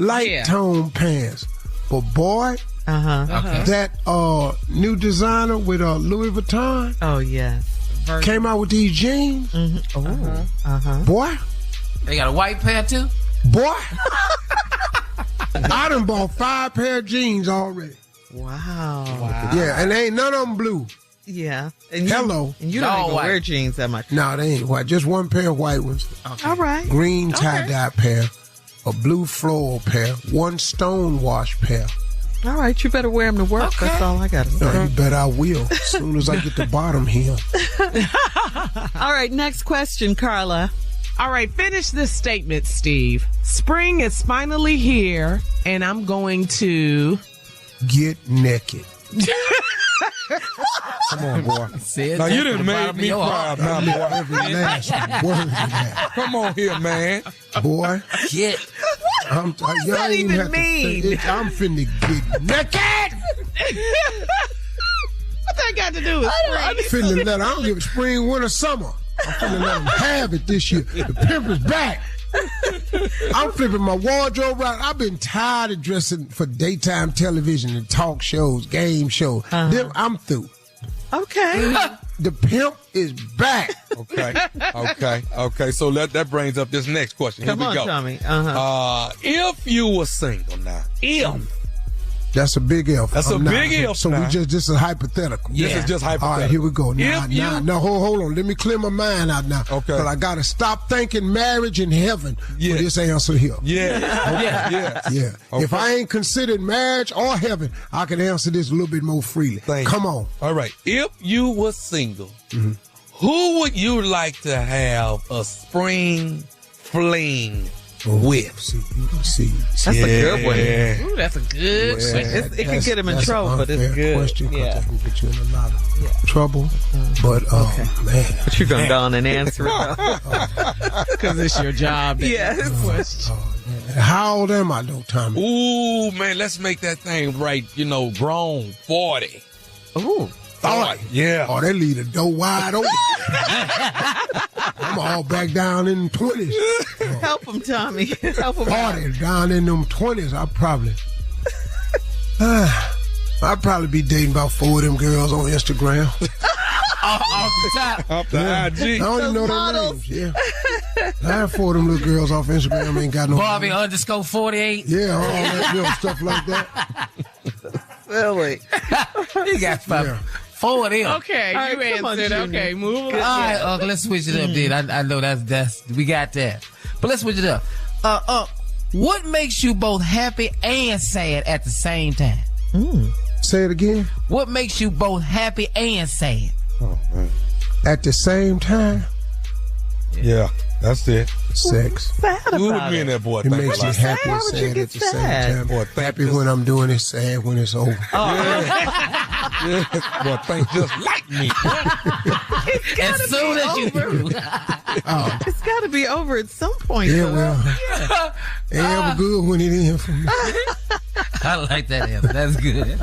Speaker 3: light tone pants. But boy, that new designer with Louis Vuitton
Speaker 5: Oh, yes.
Speaker 3: came out with these jeans. Boy,
Speaker 4: They got a white pair too?
Speaker 3: boy. I done bought 5 pair of jeans already.
Speaker 5: Wow.
Speaker 3: Yeah, and ain't none of them blue.
Speaker 5: Yeah. And
Speaker 3: Hello.
Speaker 5: And you don't
Speaker 4: No
Speaker 5: even
Speaker 4: white.
Speaker 5: wear jeans that much.
Speaker 3: No, they ain't white. Just one pair of white ones.
Speaker 5: All right.
Speaker 3: Green tie-dye pair. A blue floral pair. One stone wash pair.
Speaker 5: All right. You better wear them to work. That's all I got to say.
Speaker 3: You bet I will. As soon as I get the bottom here.
Speaker 5: All right. Next question, Carla.
Speaker 9: All right, finish this statement, Steve. Spring is finally here, and I'm going to...
Speaker 3: Get naked. Come on, boy.
Speaker 4: Said
Speaker 6: Now,
Speaker 4: that
Speaker 6: you
Speaker 4: from
Speaker 6: done
Speaker 4: the
Speaker 6: made
Speaker 4: bottom of
Speaker 6: me
Speaker 4: your heart.
Speaker 6: proud now, boy.
Speaker 3: Every last word of that.
Speaker 6: Come on here, man.
Speaker 3: Boy,
Speaker 4: Get.
Speaker 3: what
Speaker 5: does that even mean?
Speaker 3: I'm finna get naked.
Speaker 9: What that got to do with
Speaker 3: I'm
Speaker 9: spring?
Speaker 3: finna let, I don't give a spring, winter, summer. I'm finna let them have it this year. The pimp is back. I'm flipping my wardrobe around. I've been tired of dressing for daytime television and talk shows, game shows. Them, I'm through.
Speaker 5: Okay.
Speaker 3: The pimp is back.
Speaker 6: Okay. So that brings up this next question.
Speaker 5: Come
Speaker 6: here we
Speaker 5: on,
Speaker 6: go.
Speaker 5: Tommy.
Speaker 6: If you were single now,
Speaker 3: That's a big F.
Speaker 6: That's a big F
Speaker 3: So
Speaker 6: now.
Speaker 3: this is hypothetical.
Speaker 6: This is just hypothetical.
Speaker 3: All right, here we go. Now,
Speaker 6: If you-
Speaker 3: hold on. Let me clear my mind out now.
Speaker 6: Okay.
Speaker 3: Because I got to stop thinking marriage in heaven
Speaker 6: Yeah.
Speaker 3: for this answer here.
Speaker 6: yeah.
Speaker 3: Yeah.
Speaker 6: Okay.
Speaker 3: If I ain't considered marriage or heaven, I can answer this a little bit more freely.
Speaker 6: Thank you.
Speaker 3: Come on.
Speaker 6: All right. If you were single, who would you like to have a spring fling with?
Speaker 3: See.
Speaker 5: That's a good one.
Speaker 9: Ooh, that's a good question.
Speaker 5: It can get him in
Speaker 3: That's
Speaker 5: trouble,
Speaker 3: an
Speaker 5: but it's
Speaker 3: unfair
Speaker 5: good.
Speaker 3: question 'cause
Speaker 5: Yeah.
Speaker 3: that can get you in a lot of trouble. But, man.
Speaker 5: But you're going to go on and answer it.
Speaker 9: Because it's your job.
Speaker 5: Yes.
Speaker 9: Question.
Speaker 3: How old am I, though, Tommy?
Speaker 6: Ooh, man, let's make that thing right, grown 40.
Speaker 5: Ooh.
Speaker 6: 40. Yeah.
Speaker 3: Oh, they leave the door wide open. I'm all back down in the 20s.
Speaker 5: Help him, Tommy. Help him out.
Speaker 3: 40 down in them 20s, I'd probably be dating about 4 of them girls on Instagram.
Speaker 4: Off the top.
Speaker 6: Up the
Speaker 3: I
Speaker 6: IG.
Speaker 3: don't even know their names. Yeah. I have 4 of them little girls off Instagram. Ain't got no.
Speaker 4: Barbie _48.
Speaker 3: Yeah, all that little stuff like that.
Speaker 5: Silly.
Speaker 4: You got 4 of them.
Speaker 9: Okay,
Speaker 5: All right,
Speaker 9: you
Speaker 5: come on,
Speaker 9: answered.
Speaker 5: Junior.
Speaker 9: Okay, move
Speaker 4: All
Speaker 9: on.
Speaker 4: right, Uncle, let's switch it up, dude. I know that's we got that. But let's switch it up. What makes you both happy and sad at the same time?
Speaker 3: Say it again.
Speaker 4: What makes you both happy and sad?
Speaker 3: At the same time.
Speaker 6: Yeah. That's it.
Speaker 3: Sex.
Speaker 5: Sad
Speaker 6: Who would
Speaker 5: about
Speaker 6: be in
Speaker 5: it.
Speaker 6: that boy?
Speaker 3: It
Speaker 6: Think
Speaker 3: makes
Speaker 6: about
Speaker 3: me happy
Speaker 5: Why
Speaker 3: and
Speaker 5: would you
Speaker 3: sad
Speaker 5: get
Speaker 3: at the
Speaker 5: sad?
Speaker 3: same time.
Speaker 6: Boy, think
Speaker 3: Happy
Speaker 6: just-
Speaker 3: when I'm doing it, sad when it's over.
Speaker 6: Boy, think just like me.
Speaker 4: As soon as you do.
Speaker 5: It's got to be over at some point.
Speaker 3: Yeah,
Speaker 5: though.
Speaker 3: well, ain't ever good when it ends for me.
Speaker 4: I like that answer. That's good.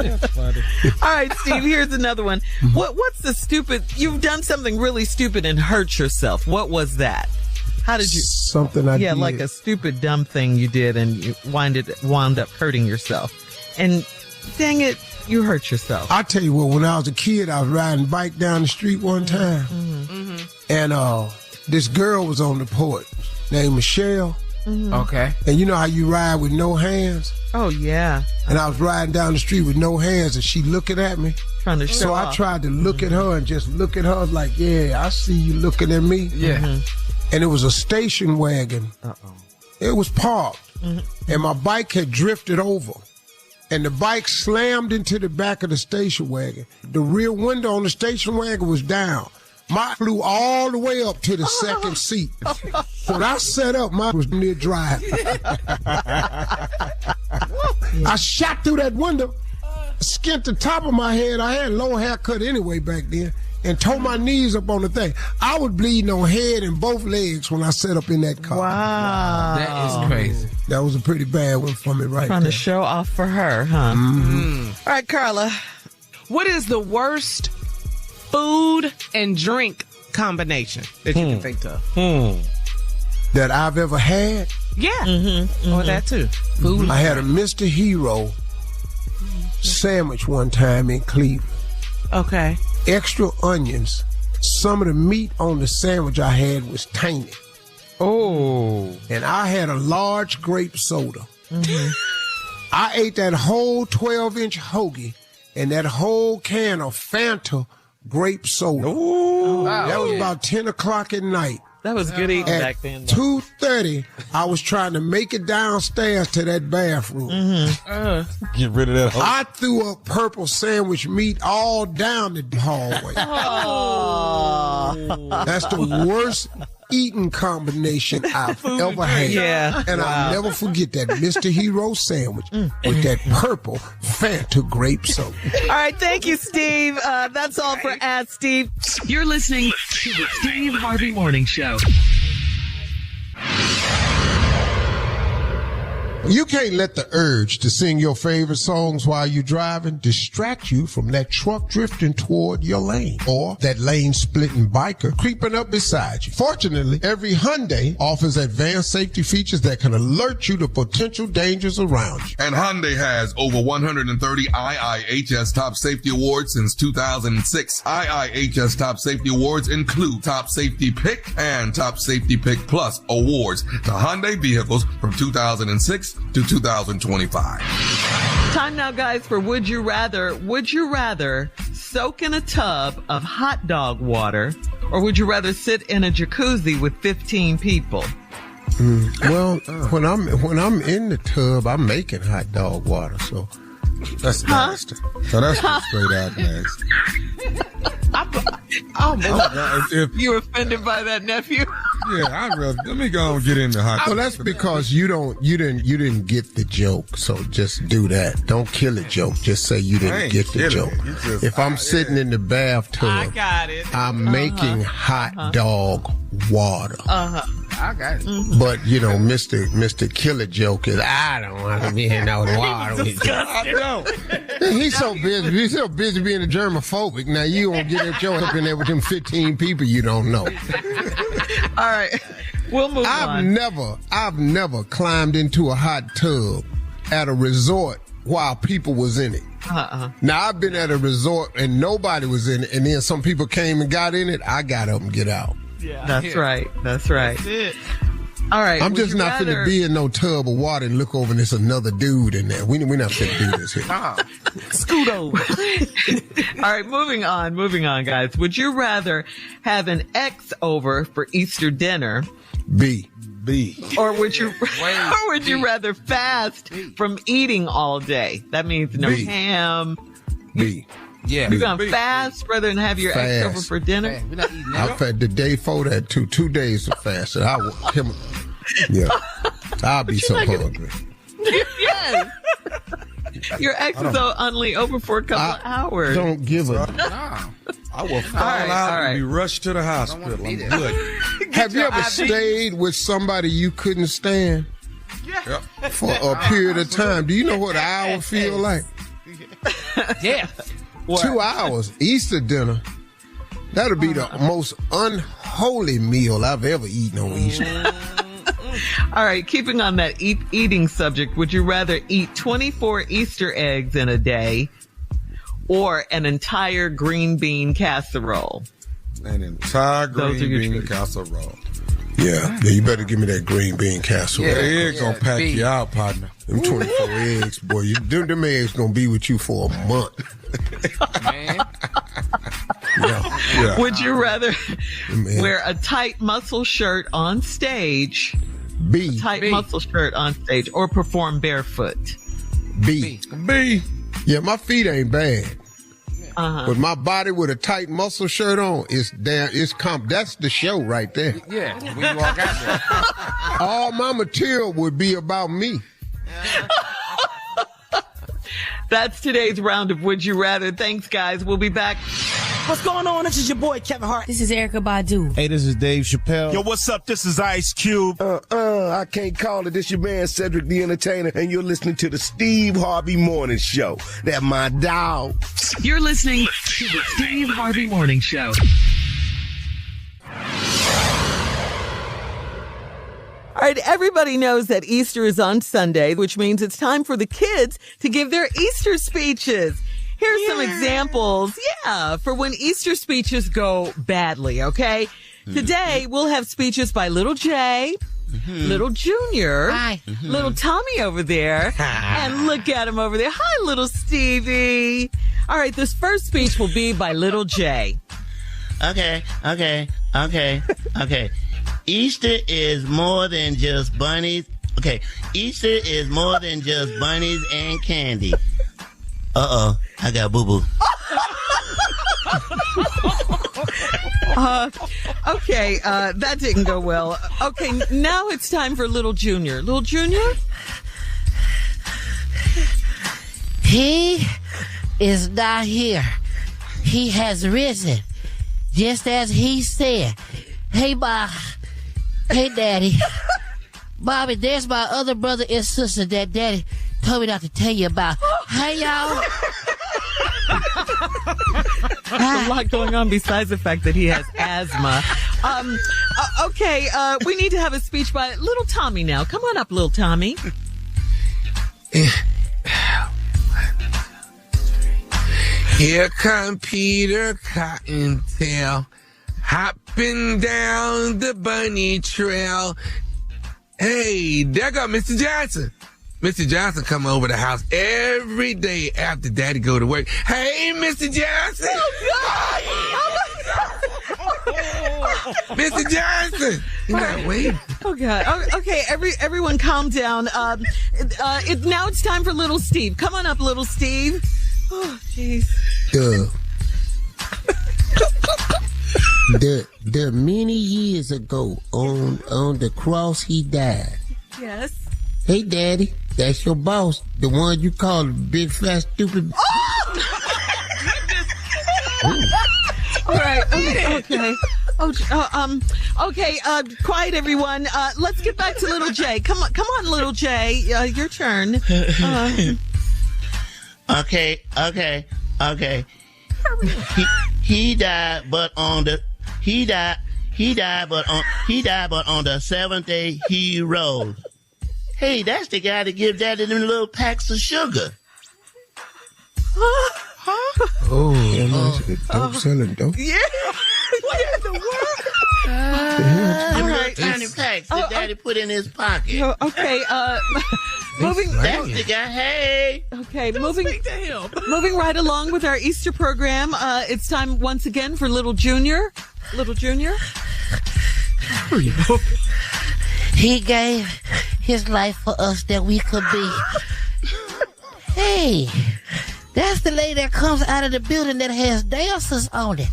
Speaker 5: All right, Steve, here's another one. What's the stupid, you've done something really stupid and hurt yourself. What was that? How did you?
Speaker 3: Something I
Speaker 5: Yeah,
Speaker 3: did.
Speaker 5: like a stupid, dumb thing you did and you wound up hurting yourself. And dang it, you hurt yourself.
Speaker 3: I tell you what, when I was a kid, I was riding a bike down the street one time, and this girl was on the porch named Michelle.
Speaker 4: Okay.
Speaker 3: And you know how you ride with no hands?
Speaker 5: Oh, yeah.
Speaker 3: And I was riding down the street with no hands, and she looking at me.
Speaker 5: Trying to show
Speaker 3: So I
Speaker 5: off.
Speaker 3: tried to look at her and just look at her like, yeah, I see you looking at me.
Speaker 4: Yeah.
Speaker 3: And it was a station wagon. It was parked, and my bike had drifted over. And the bike slammed into the back of the station wagon. The rear window on the station wagon was down. Mine flew all the way up to the second seat. When I sat up, mine was near dry. I shot through that window, skinned the top of my head. I had a low haircut anyway back then, and tore my knees up on the thing. I was bleeding on head and both legs when I sat up in that car.
Speaker 5: Wow.
Speaker 4: That is crazy.
Speaker 3: That was a pretty bad one for me right
Speaker 5: Trying
Speaker 3: there.
Speaker 5: to show off for her, huh? All right, Carla.
Speaker 9: What is the worst food and drink combination that you can think of?
Speaker 3: That I've ever had.
Speaker 9: Yeah. Or that too.
Speaker 4: Food.
Speaker 3: I had a Mr. Hero sandwich one time in Cleveland.
Speaker 9: Okay.
Speaker 3: Extra onions. Some of the meat on the sandwich I had was tainted.
Speaker 5: Oh.
Speaker 3: And I had a large grape soda. I ate that whole 12-inch hoagie and that whole can of Fanta grape soda. That was about 10 o'clock at night.
Speaker 5: That was good eating
Speaker 3: At
Speaker 5: back then. though.
Speaker 3: 2:30, I was trying to make it downstairs to that bathroom.
Speaker 6: Get rid of that whole.
Speaker 3: I threw up purple sandwich meat all down the hallway. That's the worst eating combination I've ever had.
Speaker 5: Yeah.
Speaker 3: And I'll never forget that Mr. Hero sandwich with that purple Fanta grape soda.
Speaker 5: All right, thank you, Steve. That's all for Ask Steve.
Speaker 1: You're listening to the Steve Harvey Morning Show.
Speaker 3: You can't let the urge to sing your favorite songs while you're driving distract you from that truck drifting toward your lane or that lane-splitting biker creeping up beside you. Fortunately, every Hyundai offers advanced safety features that can alert you to potential dangers around you.
Speaker 6: And Hyundai has over 130 IIHS Top Safety Awards since 2006. IIHS Top Safety Awards include Top Safety Pick and Top Safety Pick Plus awards to Hyundai vehicles from 2006 to 2025.
Speaker 5: Time now, guys, for Would You Rather. Would you rather soak in a tub of hot dog water, or would you rather sit in a jacuzzi with 15 people?
Speaker 3: Well, when I'm in the tub, I'm making hot dog water, so
Speaker 6: That's nasty. So that's straight out nasty. If
Speaker 5: You offended by that, nephew?
Speaker 6: I'd rather let me go and get in the hot.
Speaker 3: well, that's because you didn't get the joke. So just do that. Don't kill a joke. Just say you
Speaker 6: I
Speaker 3: didn't
Speaker 6: ain't
Speaker 3: get the
Speaker 6: killing
Speaker 3: joke.
Speaker 6: it. You just-
Speaker 3: If I'm sitting in the bathtub,
Speaker 9: I got it.
Speaker 3: I'm making hot dog water.
Speaker 4: I got it.
Speaker 3: But Mr. Killer joke is I don't want to be in no water with you.
Speaker 6: I don't.
Speaker 3: He's so busy. He's so busy being a germophobic. Now you won't get that joke up in there with them 15 people you don't know.
Speaker 5: All right, we'll move on.
Speaker 3: I've never climbed into a hot tub at a resort while people was in it. Now I've been at a resort and nobody was in it, and then some people came and got in it. I got up and get out.
Speaker 5: That's right. That's right.
Speaker 9: That's it.
Speaker 5: All right.
Speaker 3: I'm
Speaker 5: would
Speaker 3: just
Speaker 5: you
Speaker 3: not finna
Speaker 5: rather-
Speaker 3: be in no tub of water and look over and there's another dude in there. We're not finna do this here.
Speaker 5: Scoot over. All right, moving on, guys. Would you rather have an ex over for Easter dinner,
Speaker 3: B.
Speaker 5: or would you rather fast from eating all day? That means no
Speaker 3: B.
Speaker 5: ham.
Speaker 3: B.
Speaker 4: Yeah.
Speaker 5: You're going to fast rather than have your ex over for dinner?
Speaker 4: We're not eating
Speaker 3: I
Speaker 4: that.
Speaker 3: fed the day before that, 2 days of fasting. I'll be so hungry.
Speaker 5: Yes. Your ex is only over for a couple of hours.
Speaker 3: Don't give a...
Speaker 2: I will fall out and be rushed to the hospital. I'm good.
Speaker 3: Have you ever stayed with somebody you couldn't stand for a period of time? Do you know what an hour feel like?
Speaker 4: Yeah.
Speaker 3: 2 hours, Easter dinner. That'll be the most unholy meal I've ever eaten on Easter.
Speaker 5: All right, keeping on that eating subject, would you rather eat 24 Easter eggs in a day or an entire green bean casserole?
Speaker 2: An entire green bean casserole.
Speaker 3: Yeah, you better give me that green bean casserole.
Speaker 2: Yeah, eggs gonna pack you out, partner.
Speaker 3: Them 24 eggs, boy. Them eggs gonna be with you for a month.
Speaker 4: Man.
Speaker 3: Yeah.
Speaker 5: Would you rather wear a tight muscle shirt on stage, muscle shirt on stage, or perform barefoot?
Speaker 3: B. Yeah, my feet ain't bad. But my body with a tight muscle shirt on that's the show right there.
Speaker 4: Yeah, when you walk out there.
Speaker 3: All my material would be about me.
Speaker 5: That's today's round of Would You Rather. Thanks, guys. We'll be back.
Speaker 11: What's going on? This is your boy, Kevin Hart.
Speaker 12: This is Erykah Badu.
Speaker 2: Hey, this is Dave Chappelle.
Speaker 11: Yo, what's up? This is Ice Cube.
Speaker 10: I can't call it. This your man, Cedric the Entertainer, and you're listening to the Steve Harvey Morning Show. That my dog.
Speaker 1: You're listening to the Steve Harvey Morning Show.
Speaker 5: All right, everybody knows that Easter is on Sunday, which means it's time for the kids to give their Easter speeches. Here's some examples, for when Easter speeches go badly, okay? Today, we'll have speeches by Little J, Little Junior, Little Tommy over there, and look at him over there. Hi, Little Stevie. All right, this first speech will be by Little J.
Speaker 13: Okay. Easter is more than just bunnies. Okay, Easter is more than just bunnies and candy. I got boo-boo.
Speaker 5: Okay, that didn't go well. Okay, now it's time for Little Junior. Little Junior?
Speaker 12: He is not here. He has risen, just as he said. Hey, Daddy. Bobby, there's my other brother and sister that Daddy told me not to tell you about. Hey, y'all.
Speaker 5: There's a lot going on besides the fact that he has asthma. Okay, we need to have a speech by Little Tommy now. Come on up, Little Tommy.
Speaker 4: Here come Peter Cottontail, hopping down the bunny trail. Hey, there go Mr. Johnson. Mr. Johnson come over the house every day after Daddy go to work. Hey, Mr. Johnson. Mr. Johnson. You're not waiting.
Speaker 5: Oh, God. Okay, everyone calm down. Now it's time for Little Steve. Come on up, Little Steve. Oh, jeez.
Speaker 14: There many years ago on the cross he died.
Speaker 5: Yes.
Speaker 14: Hey, Daddy, that's your boss, the one you call big fat stupid.
Speaker 5: All right. Okay. Okay. Quiet, everyone. Let's get back to Little J. Come on, Little J. Your turn.
Speaker 13: Okay. He died, but on the seventh day he rose. Hey, that's the guy that gives Daddy them little packs of sugar.
Speaker 3: Dope selling dope.
Speaker 5: Yeah. What in the world?
Speaker 13: Them little tiny packs that Daddy put in his pocket.
Speaker 5: Okay. Moving.
Speaker 13: That's the guy. Hey.
Speaker 5: Okay. Moving right along with our Easter program. It's time once again for Little Junior. Little Junior.
Speaker 12: He gave his life for us that we could be. Hey, That's the lady that comes out of the building that has dancers on it.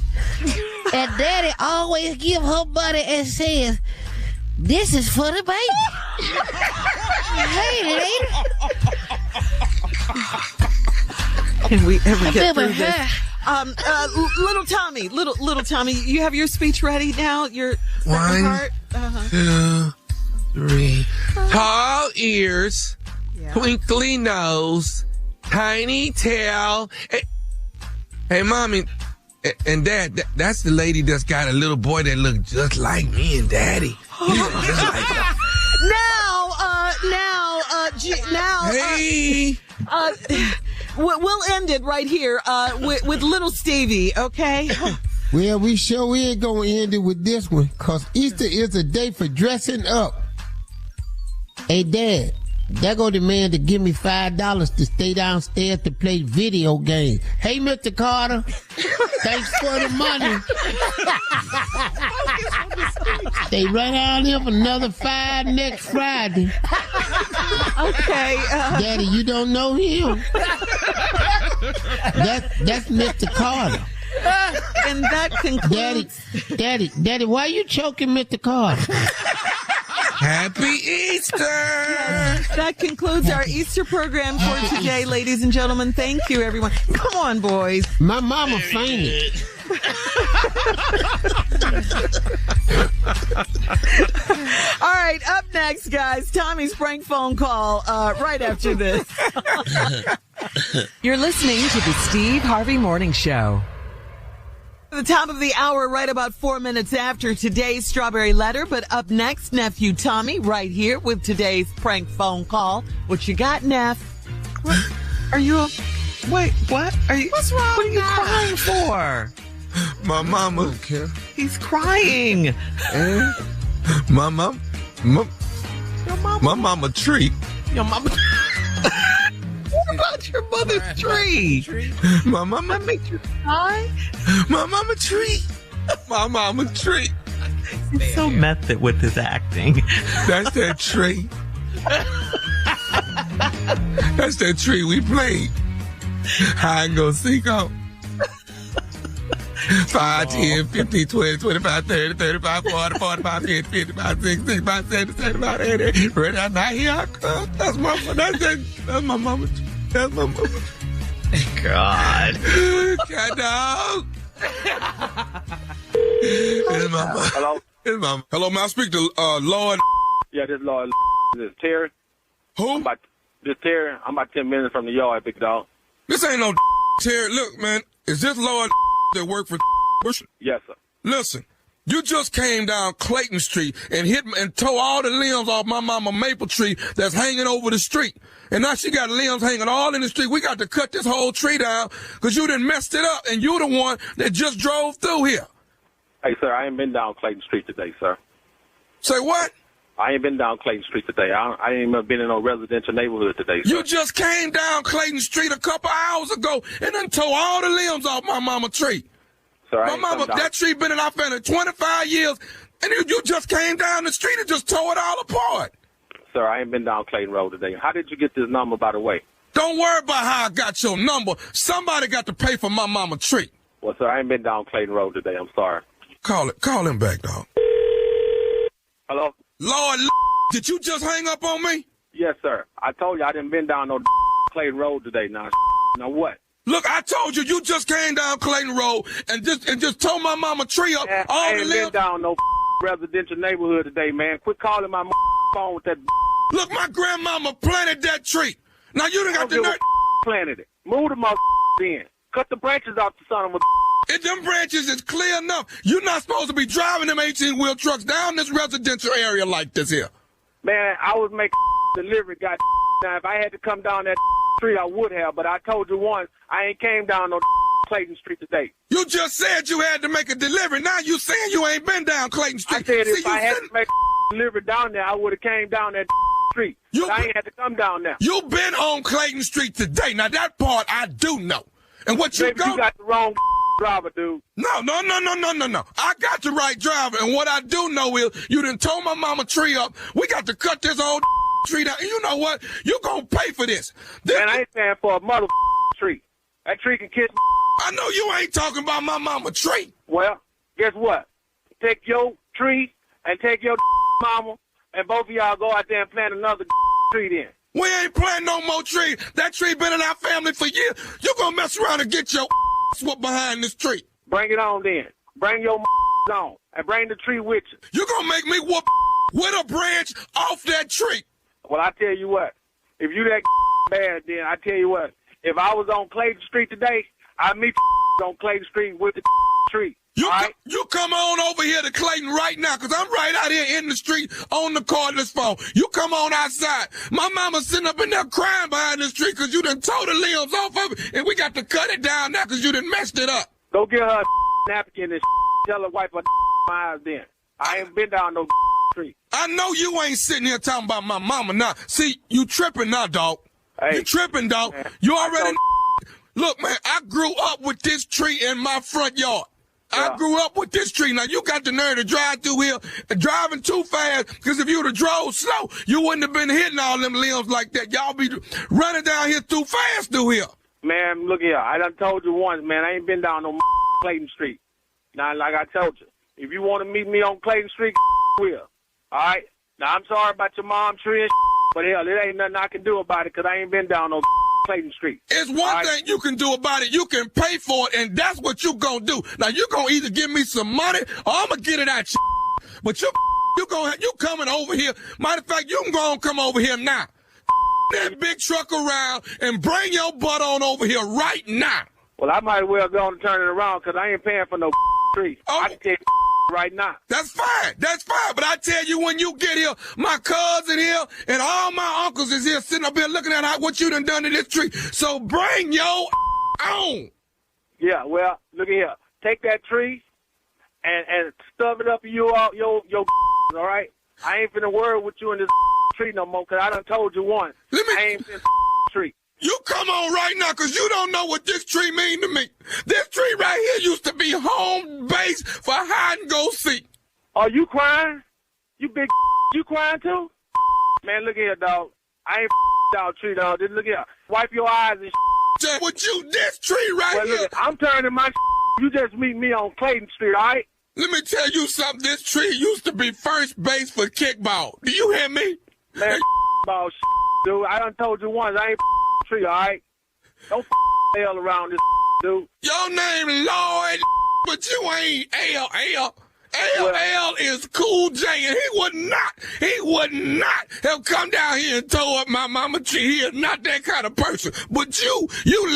Speaker 12: And Daddy always give her money and says, "This is for the baby." Hey, lady.
Speaker 5: Can we ever get through this? Little Tommy, you have your speech ready now? Your second part?
Speaker 4: 1, 2, 3. Tall ears, twinkly nose, tiny tail. Hey, Mommy and Dad, that's the lady that's got a little boy that look just like me and Daddy. Just like that.
Speaker 5: Hey. We'll end it right here with little Stevie, okay?
Speaker 14: Well, we sure ain't gonna end it with this one, cause Easter is a day for dressing up. Hey, Dad, there go the man to give me $5 to stay downstairs to play video games. Hey, Mr. Carter, thanks for the money. They run out here for another $5 next Friday.
Speaker 5: Okay.
Speaker 14: Daddy, you don't know him? That's Mr. Carter.
Speaker 5: And that concludes...
Speaker 14: Daddy, why you choking Mr. Carter?
Speaker 4: Happy Easter!
Speaker 5: Yes, that concludes our Easter program for today, ladies and gentlemen. Thank you, everyone. Come on, boys.
Speaker 14: My mama fainted.
Speaker 5: All right, up next, guys, Tommy's prank phone call right after this.
Speaker 8: You're listening to the Steve Harvey Morning Show.
Speaker 5: The top of the hour, right about 4 minutes after today's Strawberry Letter. But up next, Nephew Tommy, right here with today's prank phone call. What you got, Neff? What? Are you? Wait, what? Are you? What's wrong? What are you crying for?
Speaker 4: My mama.
Speaker 5: He's crying.
Speaker 4: My mama tree.
Speaker 5: Your mama. What about your mother's tree?
Speaker 4: My mama
Speaker 5: makes you cry.
Speaker 4: My mama tree. My mama tree.
Speaker 5: He's so method with his acting.
Speaker 4: That's that tree. That's that tree we played. Hide and go seek out. 5, 10, 15, 20, 25, 30, 35, 40, 45, 50, 55, 60, 65, 70, 75, 80. Right now, here I come. That's my mama. That's my mama.
Speaker 5: God.
Speaker 4: Cat dog. It's my mama.
Speaker 15: Hello?
Speaker 6: It's my mama. Hello, man. I speak to Lord.
Speaker 15: Yeah, this is Lord. This is Terry.
Speaker 6: Who?
Speaker 15: This Terry. I'm about 10 minutes from the yard, big dog.
Speaker 6: This ain't no Terry. Look, man. Is this Lord that work for Bush?
Speaker 15: Yes, sir.
Speaker 6: Listen, you just came down Clayton Street and hit and tore all the limbs off my mama maple tree that's hanging over the street. And now she got limbs hanging all in the street. We got to cut this whole tree down because you done messed it up, and you the one that just drove through here.
Speaker 15: Hey, sir, I ain't been down Clayton Street today, sir.
Speaker 6: Say what?
Speaker 15: I ain't been down Clayton Street today. I ain't even been in no residential neighborhood today, sir.
Speaker 6: You just came down Clayton Street a couple hours ago and done tore all the limbs off my mama tree.
Speaker 15: Sir,
Speaker 6: my mama, that tree been in our family 25 years, and you just came down the street and just tore it all apart.
Speaker 15: Sir, I ain't been down Clayton Road today. How did you get this number, by the way?
Speaker 6: Don't worry about how I got your number. Somebody got to pay for my mama tree.
Speaker 15: Well, sir, I ain't been down Clayton Road today. I'm sorry.
Speaker 6: Call him back, dog.
Speaker 15: Hello?
Speaker 6: Lord, did you just hang up on me?
Speaker 15: Yes, sir. I told you I didn't been down no Clayton Road today. Now what?
Speaker 6: Look, I told you just came down Clayton Road and just tore my mama tree up.
Speaker 15: Man,
Speaker 6: all
Speaker 15: I
Speaker 6: the
Speaker 15: ain't
Speaker 6: limbs.
Speaker 15: been down no residential neighborhood today, man. Quit calling my phone with that.
Speaker 6: Look, my grandmama planted that tree. Now you done got the nerve.
Speaker 15: Planted it. Move the in. Cut the branches off the son of a.
Speaker 6: And them branches is clear enough. You're not supposed to be driving them 18-wheel trucks down this residential area like this here.
Speaker 15: Man, I was making delivery, God. Now, if I had to come down that street, I would have. But I told you once, I ain't came down no Clayton Street today.
Speaker 6: You just said you had to make a delivery. Now you saying you ain't been down Clayton Street.
Speaker 15: I said if I had to make a delivery down there, I would have came down that street. But I ain't had to come down there.
Speaker 6: You been on Clayton Street today. Now that part I do know. And what you
Speaker 15: You got the wrong driver, dude.
Speaker 6: No. I got the right driver. And what I do know is you done tore my mama tree up. We got to cut this old tree down. And you know what? You gonna pay for this.
Speaker 15: Man, I ain't paying for a mother tree. That tree can kiss.
Speaker 6: I know you ain't talking about my mama tree.
Speaker 15: Well, guess what? Take your tree and take your mama, and both of y'all go out there and plant another tree then.
Speaker 6: We ain't planting no more trees. That tree been in our family for years. You gonna mess around and get your what's behind this tree.
Speaker 15: Bring it on then. Bring your on and bring the tree with you.
Speaker 6: You gonna make me whoop with a branch off that tree.
Speaker 15: Well, I tell you what. If you that bad, then I tell you what. If I was on Clayton Street today, I'd meet on Clayton Street with the tree.
Speaker 6: You come on over here to Clayton right now, because I'm right out here in the street on the cordless phone. You come on outside. My mama's sitting up in there crying behind this tree because you done tore the limbs off of it, and we got to cut it down now because you done messed it up.
Speaker 15: Go get her a napkin and tell her wipe her eyes then. I ain't been down no tree.
Speaker 6: I know you ain't sitting here talking about my mama now. See, you tripping now, dog.
Speaker 15: Hey,
Speaker 6: you tripping, dog.
Speaker 15: Man,
Speaker 6: you already... Look, man, I grew up with this tree in my front yard. Yeah. I grew up with this tree. Now, you got the nerve to drive through here, driving too fast, because if you would have drove slow, you wouldn't have been hitting all them limbs like that. Y'all be running down here too fast through here.
Speaker 15: Man, look here. I done told you once, man, I ain't been down no Clayton Street. Now, like I told you, if you want to meet me on Clayton Street, will. All right? Now, I'm sorry about your mom tree and but hell, there ain't nothing I can do about it because I ain't been down no Clayton Street.
Speaker 6: It's one thing you can do about it. You can pay for it, and that's what you gonna do. Now, you gonna either give me some money or I'm gonna get it out you. But you coming over here. Matter of fact, you can go and come over here now. That big truck around and bring your butt on over here right now.
Speaker 15: Well, I might as well go and turn it around because I ain't paying for no tree. Oh. I can tell you right now.
Speaker 6: That's fine. That's fine. But I tell you, when you get here, my cousin here and all my uncles is here sitting up here looking at what you done to this tree. So bring your on.
Speaker 15: Yeah, well, look at here. Take that tree and stuff it up your all right? I ain't finna worry with you in this tree no more because I done told you once. I ain't finna tree.
Speaker 6: You come on right now, because you don't know what this tree mean to me. This tree right here used to be home base for hide and go seek.
Speaker 15: Oh, you crying? You big you crying too? Man, look here, dog. I ain't dog tree, dog. Just look here. Wipe your eyes and
Speaker 6: What you, this tree right here?
Speaker 15: Look, I'm turning my You just meet me on Clayton Street, all right?
Speaker 6: Let me tell you something. This tree used to be first base for kickball. Do you hear me?
Speaker 15: Man, ball dude. I done told you once. I ain't tree, all right? Don't hell around this dude.
Speaker 6: Your name Lloyd, but you ain't L. LL is Cool J, and he would not have come down here and tore up my mama tree. He is not that kind of person. But you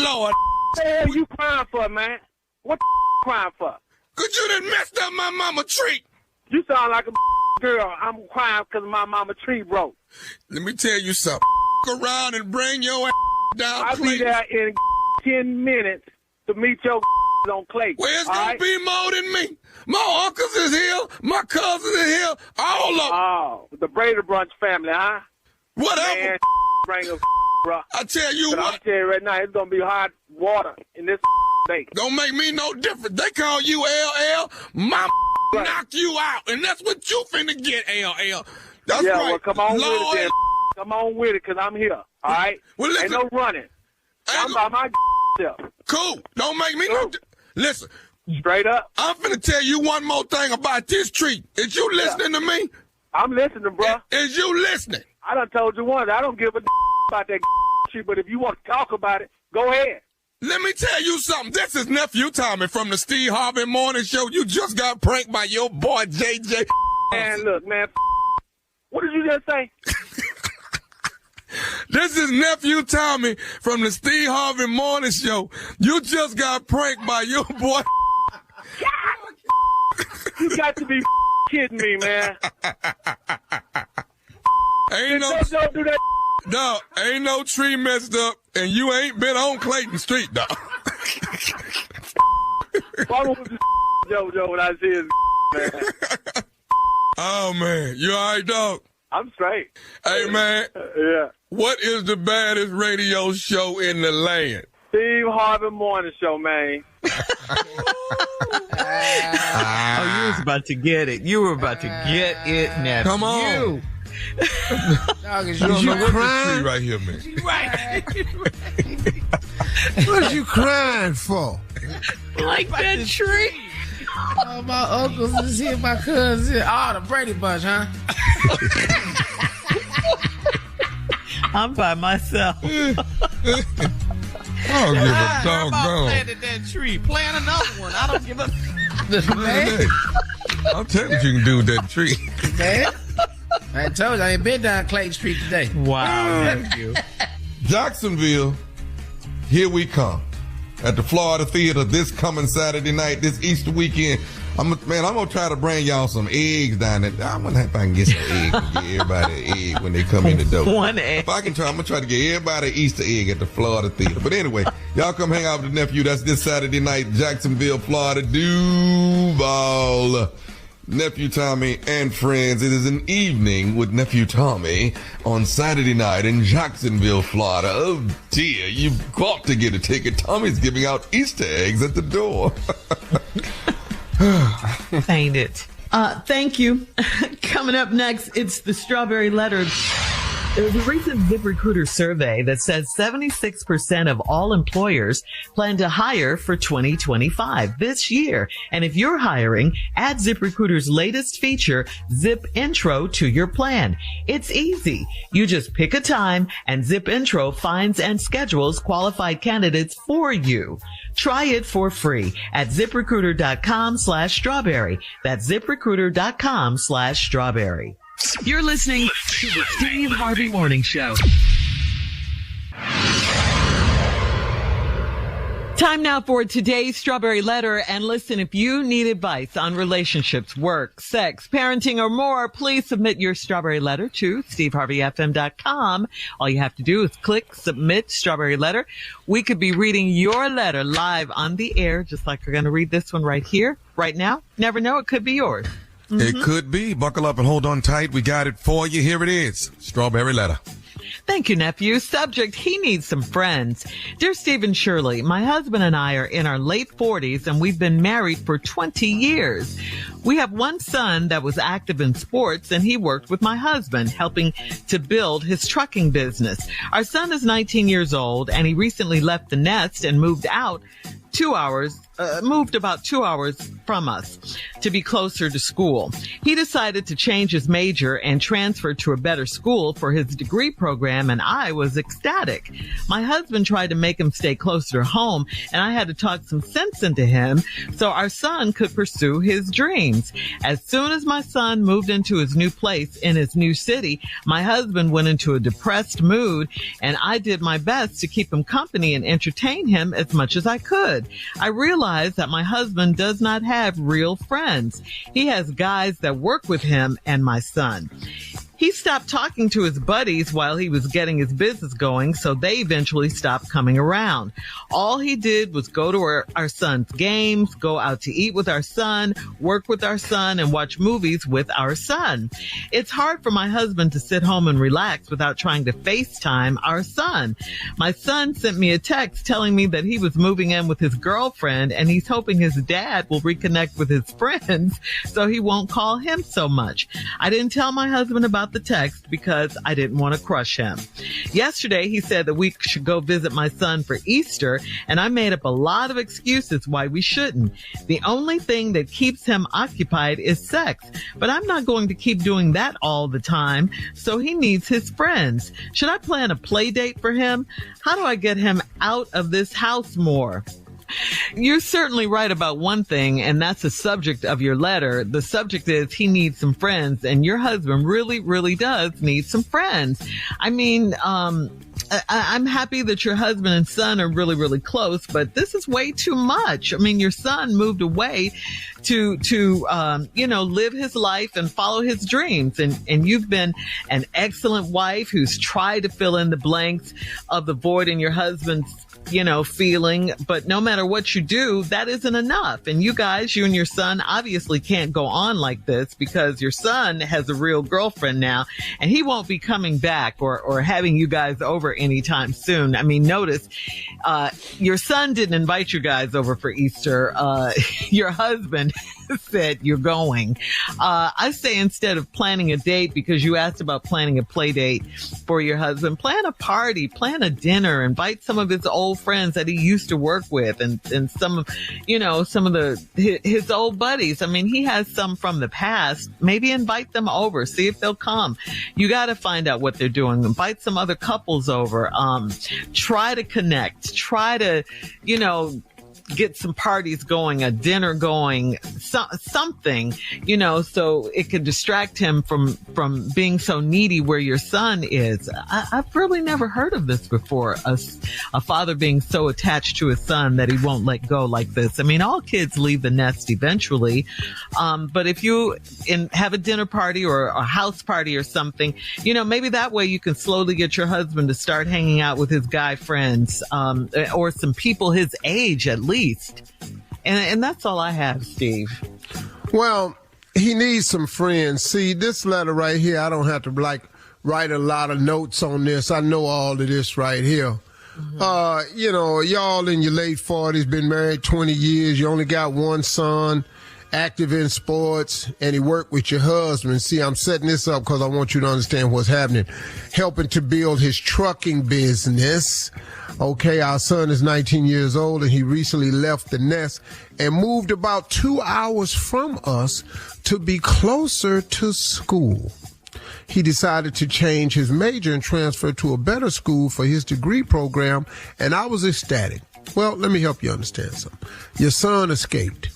Speaker 6: Lord.
Speaker 15: What the hell you crying for, man? What the crying for?
Speaker 6: Because you done messed up my mama tree.
Speaker 15: You sound like a girl. I'm crying because my mama tree broke.
Speaker 6: Let me tell you something. Around and bring your down.
Speaker 15: I'll be there in 10 minutes to meet your on Clay.
Speaker 6: Well, it's going to be more than me. My uncles is here. My cousins is here. All of them.
Speaker 15: Oh, the Brady Brunch family, huh?
Speaker 6: Whatever.
Speaker 15: Man, bring a bro.
Speaker 6: I tell you what.
Speaker 15: I'll tell you right now, it's going to be hot water in this state.
Speaker 6: Don't make me no different. They call you LL. My knock you out. And that's what you finna get, LL. That's
Speaker 15: yeah,
Speaker 6: right.
Speaker 15: Well, come on
Speaker 6: Lord.
Speaker 15: with it then. Come on with it, because I'm here. All right?
Speaker 6: Well, listen.
Speaker 15: Ain't no running. I'm by my self.
Speaker 6: Cool. Don't make me no Listen.
Speaker 15: Straight up.
Speaker 6: I'm finna tell you one more thing about this tree. Is you listening to me?
Speaker 15: I'm listening, bro.
Speaker 6: Is you listening?
Speaker 15: I done told you once. I don't give a about that tree, but if you want to talk about it, go ahead.
Speaker 6: Let me tell you something. This is Nephew Tommy from the Steve Harvey Morning Show. You just got pranked by your boy, JJ.
Speaker 15: Man, look, man. What did you just say?
Speaker 6: This is Nephew Tommy from the Steve Harvey Morning Show. You just got pranked by your boy.
Speaker 15: You got to be kidding me, man.
Speaker 6: Ain't no,
Speaker 15: don't do that.
Speaker 6: No, ain't no tree messed up, and you ain't been on Clayton Street, dog.
Speaker 15: Why was this Joe when I see his man?
Speaker 6: Oh, man. You all right, dog?
Speaker 15: I'm straight.
Speaker 6: Hey, man.
Speaker 15: Yeah.
Speaker 6: What is the baddest radio show in the land?
Speaker 15: Steve Harvey Morning Show, man.
Speaker 5: Oh, you was about to get it. You were about to get it, nephew.
Speaker 6: Come on.
Speaker 14: Dog, is
Speaker 6: you
Speaker 14: you
Speaker 6: crying?
Speaker 14: crying?
Speaker 6: Right here, man.
Speaker 5: Right.
Speaker 3: What you crying for?
Speaker 9: Like that tree.
Speaker 16: Oh, my uncles is here, my cousins here. Oh, the Brady Bunch, huh?
Speaker 5: I'm by myself.
Speaker 6: I don't give a doggone.
Speaker 16: Planted that tree. Plant another one. I don't give a...
Speaker 6: Hey, I'll tell you what you can do with that tree.
Speaker 16: Man, I told you, I ain't been down Clayton Street today.
Speaker 5: Wow, nephew.
Speaker 6: Jacksonville, here we come. At the Florida Theater this coming Saturday night, this Easter weekend. I'm gonna try to bring y'all some eggs down there. I'm gonna have if I can get some eggs and get everybody an egg when they come in the door.
Speaker 5: One egg.
Speaker 6: If I can try, I'm gonna try to get everybody an Easter egg at the Florida Theater. But anyway, y'all come hang out with the nephew. That's this Saturday night, Jacksonville, Florida. Duval. Nephew Tommy and friends. It is an evening with Nephew Tommy on Saturday night in Jacksonville, Florida. Oh dear, you've got to get a ticket. Tommy's giving out Easter eggs at the door.
Speaker 5: Ain't it? Thank you. Coming up next, it's the Strawberry Letter. There's a recent ZipRecruiter survey that says 76% of all employers plan to hire for 2025 this year. And if you're hiring, add ZipRecruiter's latest feature, Zip Intro, to your plan. It's easy. You just pick a time and Zip Intro finds and schedules qualified candidates for you. Try it for free at ZipRecruiter.com/strawberry. That's ZipRecruiter.com/strawberry.
Speaker 1: You're listening to the Steve Harvey Morning Show.
Speaker 5: Time now for today's Strawberry Letter. And listen, if you need advice on relationships, work, sex, parenting, or more, please submit your Strawberry Letter to SteveHarveyFM.com. All you have to do is click Submit Strawberry Letter. We could be reading your letter live on the air, just like we're going to read this one right here, right now. Never know, it could be yours.
Speaker 6: It could be. Buckle up and hold on tight. We got it for you. Here it is. Strawberry Letter.
Speaker 5: Thank you, nephew. Subject, he needs some friends. Dear Steve and Shirley, my husband and I are in our late 40s and we've been married for 20 years. We have one son that was active in sports and he worked with my husband, helping to build his trucking business. Our son is 19 years old and he recently left the nest and moved about 2 hours from us to be closer to school. He decided to change his major and transfer to a better school for his degree program, and I was ecstatic. My husband tried to make him stay closer to home, and I had to talk some sense into him so our son could pursue his dreams. As soon as my son moved into his new place in his new city, my husband went into a depressed mood, and I did my best to keep him company and entertain him as much as I could. I realized that my husband does not have real friends. He has guys that work with him and my son. He stopped talking to his buddies while he was getting his business going, so they eventually stopped coming around. All he did was go to our son's games, go out to eat with our son, work with our son, and watch movies with our son. It's hard for my husband to sit home and relax without trying to FaceTime our son. My son sent me a text telling me that he was moving in with his girlfriend and he's hoping his dad will reconnect with his friends so he won't call him so much. I didn't tell my husband about the text because I didn't want to crush him. Yesterday, he said that we should go visit my son for Easter, and I made up a lot of excuses why we shouldn't. The only thing that keeps him occupied is sex, but I'm not going to keep doing that all the time, so he needs his friends. Should I plan a play date for him? How do I get him out of this house more? You're certainly right about one thing, and that's the subject of your letter. The subject is he needs some friends, and your husband really, really does need some friends. I mean, I'm happy that your husband and son are really, really close, but this is way too much. I mean, your son moved away to live his life and follow his dreams. And you've been an excellent wife who's tried to fill in the blanks of the void in your husband's feeling, but no matter what you do, that isn't enough. And you and your son obviously can't go on like this because your son has a real girlfriend now and he won't be coming back or having you guys over anytime soon. I mean, notice, your son didn't invite you guys over for Easter. Your husband said you're going. I say instead of planning a date, because you asked about planning a play date for your husband, plan a party, plan a dinner, invite some of his old old friends that he used to work with and some of his old buddies. I mean, he has some from the past. Maybe invite them over, see if they'll come. You got to find out what they're doing. Invite some other couples over. Try to connect. Try to, get some parties going, a dinner going, something, so it could distract him from being so needy where your son is. I've really never heard of this before. A father being so attached to his son that he won't let go like this. I mean, all kids leave the nest eventually. But if you have a dinner party or a house party or something, maybe that way you can slowly get your husband to start hanging out with his guy friends, or some people his age at least. And that's all I have, Steve.
Speaker 3: Well, he needs some friends. See, this letter right here, I don't have to write a lot of notes on this. I know all of this right here. Mm-hmm. Y'all in your late 40s, been married 20 years. You only got one son, active in sports, and he worked with your husband. See, I'm setting this up because I want you to understand what's happening. Helping to build his trucking business. Okay, our son is 19 years old, and he recently left the nest and moved about 2 hours from us to be closer to school. He decided to change his major and transfer to a better school for his degree program, and I was ecstatic. Well, let me help you understand something. Your son escaped.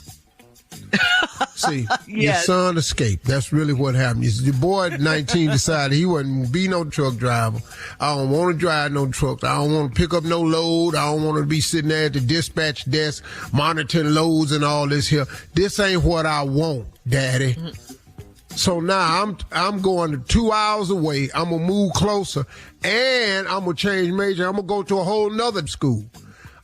Speaker 3: See, yes. Your son escaped. That's really what happened. Your boy at 19 decided he wasn't be no truck driver. I don't want to drive no truck. I don't want to pick up no load. I don't want to be sitting there at the dispatch desk monitoring loads and all this here. This ain't what I want, Daddy. So now I'm going to 2 hours away. I'm going to move closer, and I'm going to change major. I'm going to go to a whole nother school.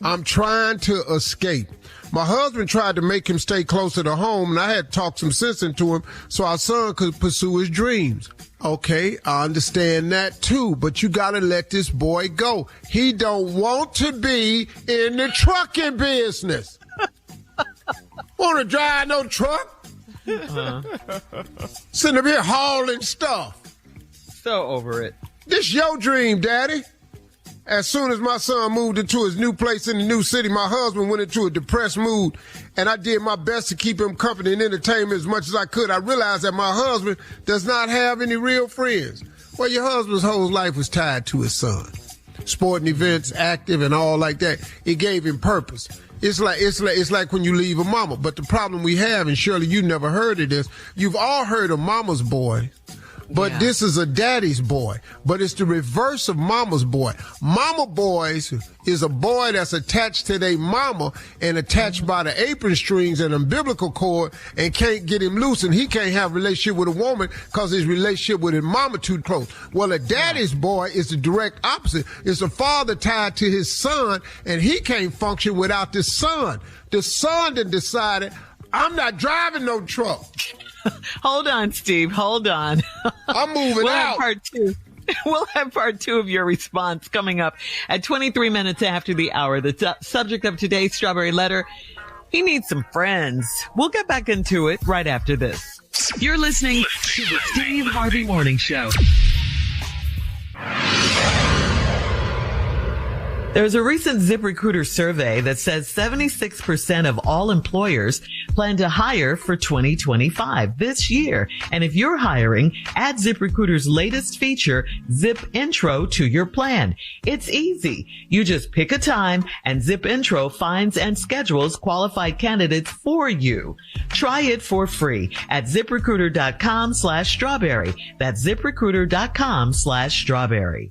Speaker 3: I'm trying to escape. My husband tried to make him stay closer to home, and I had to talk some sense into him so our son could pursue his dreams. Okay, I understand that too, but you gotta let this boy go. He don't want to be in the trucking business. Want to drive no truck? Sitting up here hauling stuff.
Speaker 5: So over it.
Speaker 3: This your dream, Daddy. As soon as my son moved into his new place in the new city, my husband went into a depressed mood, and I did my best to keep him company and entertainment as much as I could. I realized that my husband does not have any real friends. Well, your husband's whole life was tied to his son. Sporting events, active, and all like that. It gave him purpose. It's like when you leave a mama. But the problem we have, and Shirley, you never heard of this, you've all heard of mama's boy. But This is a daddy's boy. But it's the reverse of mama's boy. Mama boys is a boy that's attached to their mama and attached by the apron strings and umbilical cord and can't get him loose, and he can't have a relationship with a woman because his relationship with his mama too close. Well, a daddy's boy is the direct opposite. It's a father tied to his son, and he can't function without the son. The son then decided, I'm not driving no truck.
Speaker 5: Hold on, Steve. Hold on.
Speaker 3: I'm moving out.
Speaker 5: Part two. We'll have part two of your response coming up at 23 minutes after the hour. The subject of today's Strawberry Letter, he needs some friends. We'll get back into it right after this.
Speaker 1: You're listening to the Steve Harvey Morning Show.
Speaker 5: There's a recent ZipRecruiter survey that says 76% of all employers plan to hire for 2025 this year. And if you're hiring, add ZipRecruiter's latest feature, Zip Intro, to your plan. It's easy. You just pick a time and Zip Intro finds and schedules qualified candidates for you. Try it for free at ZipRecruiter.com/strawberry. That's ZipRecruiter.com/strawberry.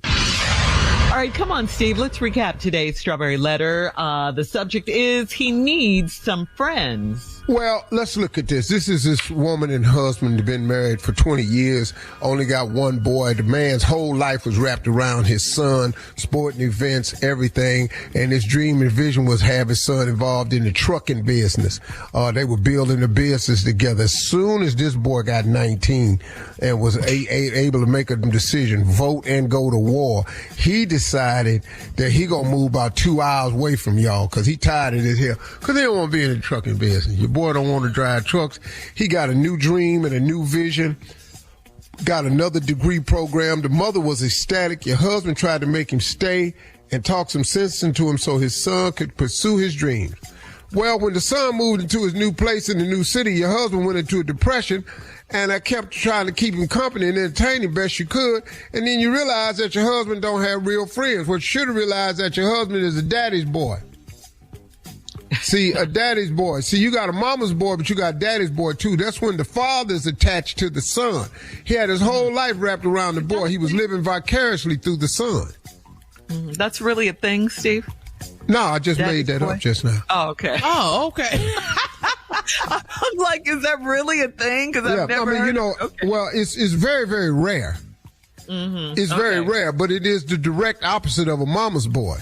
Speaker 5: All right, come on, Steve. Let's recap today's Strawberry Letter. The subject is he needs some friends.
Speaker 3: Well, let's look at this. This is this woman and husband have been married for 20 years, only got one boy. The man's whole life was wrapped around his son, sporting events, everything. And his dream and vision was have his son involved in the trucking business. They were building the business together. As soon as this boy got 19 and was able to make a decision, vote and go to war, he decided that he gonna move about 2 hours away from y'all because he tired of this here. Because he don't want to be in the trucking business. Your boy don't want to drive trucks. He got a new dream and a new vision. Got another degree program. The mother was ecstatic. Your husband tried to make him stay, and talk some sense into him so his son could pursue his dreams. Well, when the son moved into his new place in the new city, your husband went into a depression, and I kept trying to keep him company and entertain him best you could. And then you realize that your husband don't have real friends. What you should have realized that your husband is a daddy's boy. See, a daddy's boy. See, you got a mama's boy, but you got a daddy's boy, too. That's when the father's attached to the son. He had his whole life wrapped around the boy. He was living vicariously through the son.
Speaker 5: That's really a thing, Steve?
Speaker 3: No, I just
Speaker 5: Daddy's
Speaker 3: made that
Speaker 5: boy?
Speaker 3: up just now.
Speaker 5: Oh, okay.
Speaker 9: Oh, okay.
Speaker 5: I'm like, is that really a thing? Because I've never heard
Speaker 3: well, it's very, very rare. It's very rare, but it is the direct opposite of a mama's boy.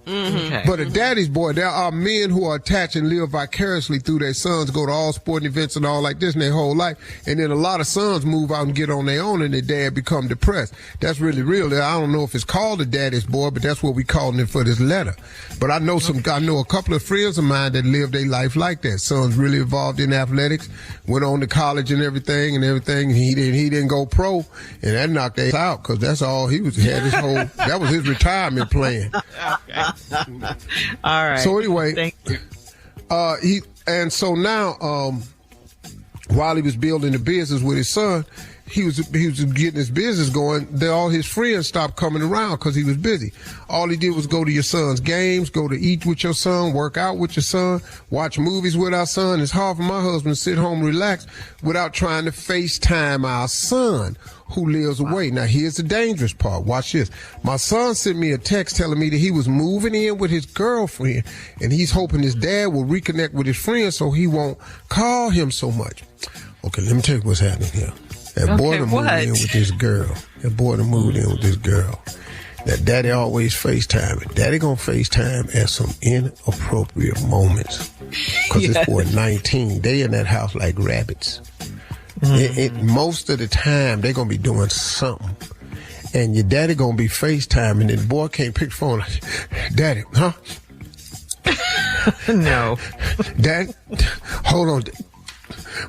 Speaker 5: Okay.
Speaker 3: But a daddy's boy, there are men who are attached and live vicariously through their sons, go to all sporting events and all like this in their whole life. And then a lot of sons move out and get on their own and their dad become depressed. That's really real. I don't know if it's called a daddy's boy, but that's what we calling it for this letter. But I know a couple of friends of mine that lived their life like that. Sons really involved in athletics, went on to college and everything. He didn't go pro, and that knocked their out because that's all he had his whole, that was his retirement plan.
Speaker 9: Okay.
Speaker 5: All right.
Speaker 3: So anyway,
Speaker 5: thank you.
Speaker 3: So now, while he was building the business with his son, he was getting his business going. All his friends stopped coming around because he was busy. All he did was go to your son's games, go to eat with your son, work out with your son, watch movies with our son. It's hard for my husband to sit home and relax without trying to FaceTime our son who lives away. Now, here's the dangerous part. Watch this. My son sent me a text telling me that he was moving in with his girlfriend, and he's hoping his dad will reconnect with his friends so he won't call him so much. Okay, let me tell you what's happening here. That boy done moved in with this girl. That daddy always FaceTiming. Daddy gonna FaceTime at some inappropriate moments. Because this boy 19. They in that house like rabbits. Most of the time, they're going to be doing something. And your daddy going to be FaceTiming, and the boy can't pick the phone. Like, Daddy, huh?
Speaker 5: No.
Speaker 3: Dad, hold on.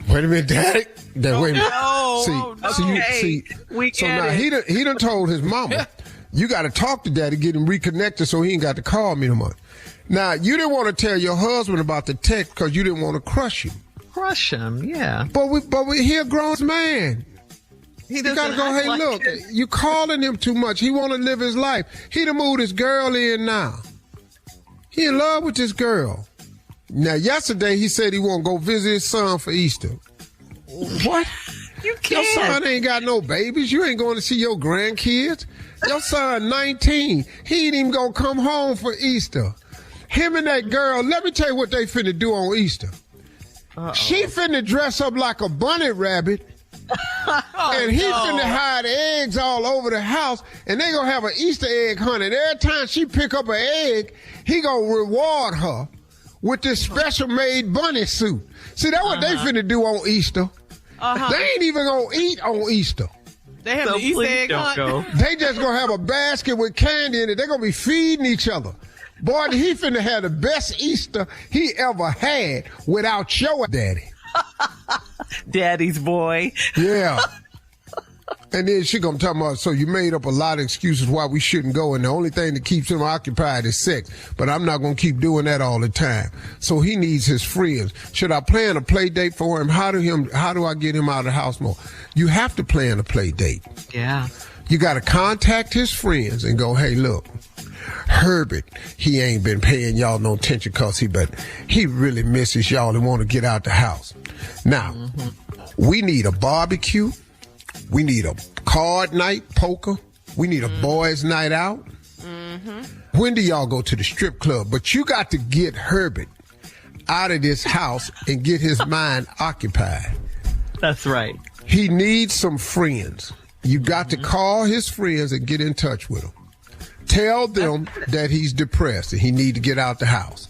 Speaker 3: Wait a minute, Daddy. Wait a minute.
Speaker 5: No.
Speaker 3: So now he done told his mama, you got to talk to Daddy, get him reconnected so he ain't got to call me no more. Now, you didn't want to tell your husband about the text because you didn't want to crush him.
Speaker 5: Crush him, yeah.
Speaker 3: But he a grown man. You gotta go, hey, look, you calling him too much. He want to live his life. He done moved his girl in now. He in love with this girl. Now, yesterday he said he want to go visit his son for Easter. What?
Speaker 5: You can't.
Speaker 3: Your son ain't got no babies. You ain't going to see your grandkids. Your son 19. He ain't even going to come home for Easter. Him and that girl, let me tell you what they finna do on Easter. She finna dress up like a bunny rabbit, and he finna hide eggs all over the house, and they gonna have an Easter egg hunt. And every time she pick up an egg, he gonna reward her with this special made bunny suit. See, that's what they finna do on Easter. They ain't even gonna eat on Easter.
Speaker 9: They have the Easter egg hunt.
Speaker 3: They just gonna have a basket with candy in it. They gonna be feeding each other. Boy, he finna have the best Easter he ever had without your daddy.
Speaker 5: Daddy's boy.
Speaker 3: Yeah. And then she gonna tell me, so you made up a lot of excuses why we shouldn't go, and the only thing that keeps him occupied is sex. But I'm not gonna keep doing that all the time. So he needs his friends. Should I plan a play date for him? How do I get him out of the house more? You have to plan a play date.
Speaker 5: Yeah.
Speaker 3: You gotta contact his friends and go, hey, look, Herbert, he ain't been paying y'all no attention because he really misses y'all and want to get out the house. Now, we need a barbecue. We need a card night, poker. We need a boys' night out. When do y'all go to the strip club? But you got to get Herbert out of this house and get his mind occupied.
Speaker 5: That's right.
Speaker 3: He needs some friends. You got to call his friends and get in touch with them. Tell them that he's depressed and he need to get out the house.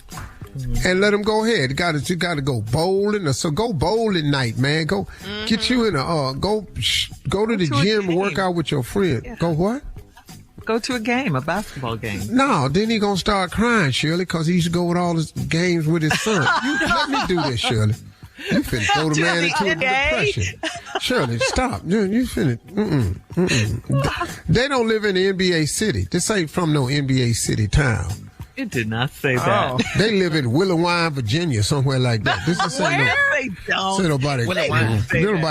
Speaker 3: And let him go ahead. You got to go bowling. So go bowling night, man. Go get you in a go to the gym and work out with your friend. Yeah. Go what?
Speaker 5: Go to a basketball game.
Speaker 3: No, then he gonna start crying, Shirley, because he used to go with all his games with his son. Let me do this, Shirley. You finna throw the man into a depression. Shirley, stop. You finna. They don't live in the NBA city. This ain't from no NBA city town.
Speaker 5: It did not say that.
Speaker 3: They live in Willowine, Virginia, somewhere like that. This is
Speaker 5: They don't.
Speaker 3: Say nobody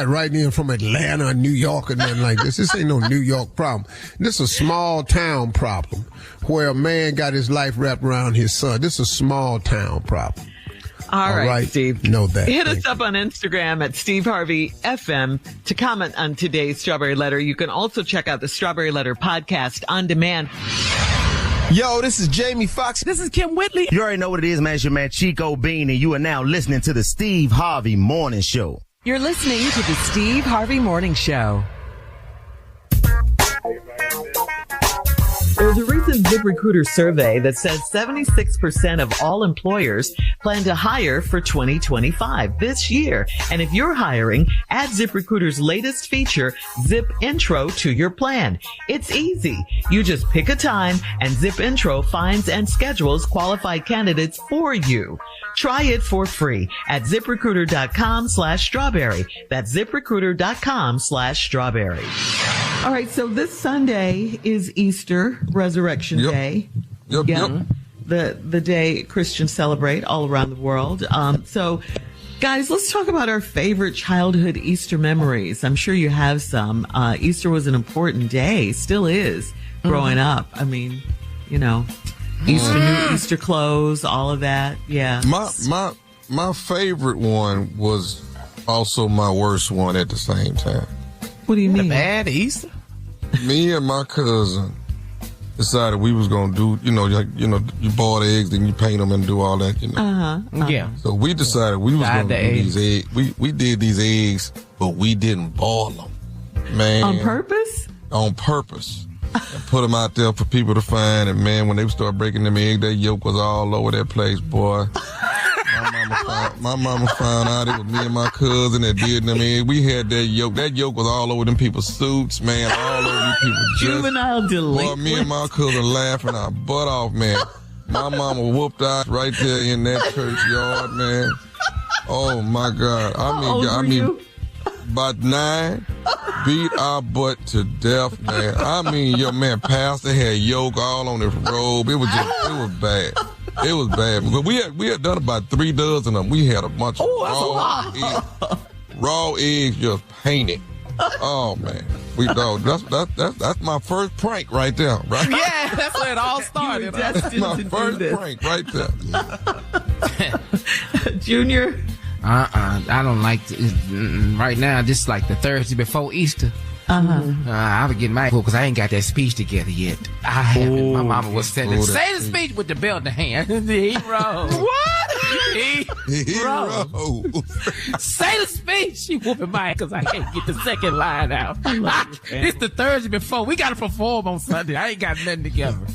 Speaker 3: writing in from Atlanta or New York or nothing like this. This ain't no New York problem. This is a small town problem where a man got his life wrapped around his son. This is a small town problem.
Speaker 5: All right, Steve.
Speaker 3: Know that.
Speaker 5: Hit us up on Instagram at Steve Harvey FM to comment on today's Strawberry Letter. You can also check out the Strawberry Letter podcast on demand.
Speaker 17: Yo, this is Jamie Foxx.
Speaker 9: This is Kim Whitley.
Speaker 17: You already know what it is, man. It's your man Chico Bean, and you are now listening to the Steve Harvey Morning Show.
Speaker 8: You're listening to the Steve Harvey Morning Show.
Speaker 5: There's a recent ZipRecruiter survey that says 76% of all employers plan to hire for 2025 this year. And if you're hiring, add ZipRecruiter's latest feature, Zip Intro, to your plan. It's easy. You just pick a time and Zip Intro finds and schedules qualified candidates for you. Try it for free at ZipRecruiter.com/strawberry. That's ZipRecruiter.com/strawberry. All right, so this Sunday is Easter, Resurrection Day.
Speaker 6: Yep.
Speaker 5: The day Christians celebrate all around the world. So, guys, let's talk about our favorite childhood Easter memories. I'm sure you have some. Easter was an important day, still is, growing up. I mean, you know, Easter, new Easter clothes, all of that. Yeah.
Speaker 6: My favorite one was also my worst one at the same time.
Speaker 5: What do you mean?
Speaker 9: Bad Easter?
Speaker 6: Me and my cousin decided we was gonna do, you boil the eggs, then you paint them and do all that,
Speaker 9: Yeah.
Speaker 6: So we decided we was gonna do these eggs. We did these eggs, but we didn't boil them, man.
Speaker 5: On purpose?
Speaker 6: On purpose. And put them out there for people to find, and man, when they start breaking them eggs, that yolk was all over that place, boy. My mama found out it was me and my cousin that did them eggs. We had that yolk. That yolk was all over them people's suits, man, all over them people's
Speaker 5: juvenile delinquent.
Speaker 6: Boy, me and my cousin laughing our butt off, man. My mama whooped us right there in that churchyard, man. Oh my God! I mean, about 9, beat our butt to death, man. I mean, your man pastor had yolk all on his robe. It was bad. It was bad because we had done about 3 dozen of them. We had a bunch of raw eggs just painted. Oh man, that's my first prank right there, right?
Speaker 9: Yeah, that's where it all started.
Speaker 6: That's my first prank right there.
Speaker 5: Junior.
Speaker 16: I don't like right now. Just like the Thursday before Easter. I was getting my because I ain't got that speech together yet. I haven't. My mama was saying, say the speech with the bell in the hand. The hero. What? Hero. Say the speech. She whooping my ass because I can't get the second line out. It's the Thursday before. We got to perform on Sunday. I ain't got nothing together.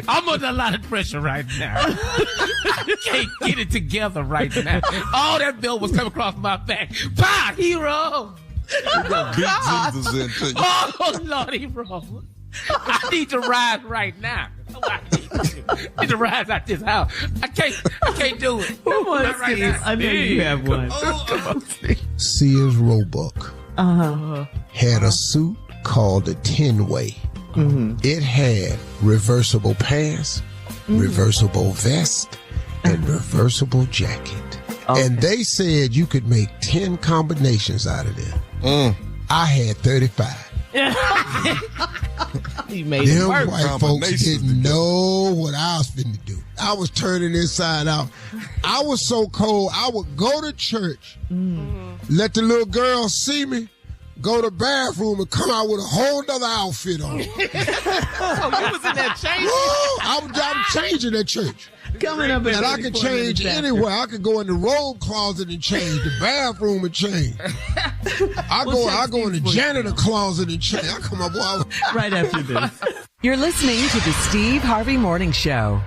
Speaker 16: I'm under a lot of pressure right now. I can't get it together right now. All that bell was coming across my back. Bye, hero. Oh, Lordy, bro. I need to rise right now. I need to rise out this house. I can't do it.
Speaker 5: Come on, Steve. Right, I know you have one. Come on, Steve.
Speaker 3: Sears Roebuck had a suit called a 10-way. It had reversible pants, reversible vest, and reversible jacket. Okay. And they said you could make 10 combinations out of them. I had 35.
Speaker 9: You made it work.
Speaker 3: Them white folks didn't know what I was finna do. I was turning inside out. I was so cold, I would go to church, let the little girls see me, go to the bathroom and come out with a whole nother outfit on.
Speaker 9: So you was in that change?
Speaker 3: I'm changing at church.
Speaker 5: Coming up
Speaker 3: and I could change anywhere. I could go in the robe closet and change, the bathroom and change. I go in the janitor closet and change. I come up
Speaker 5: right after this.
Speaker 8: You're listening to the Steve Harvey Morning Show.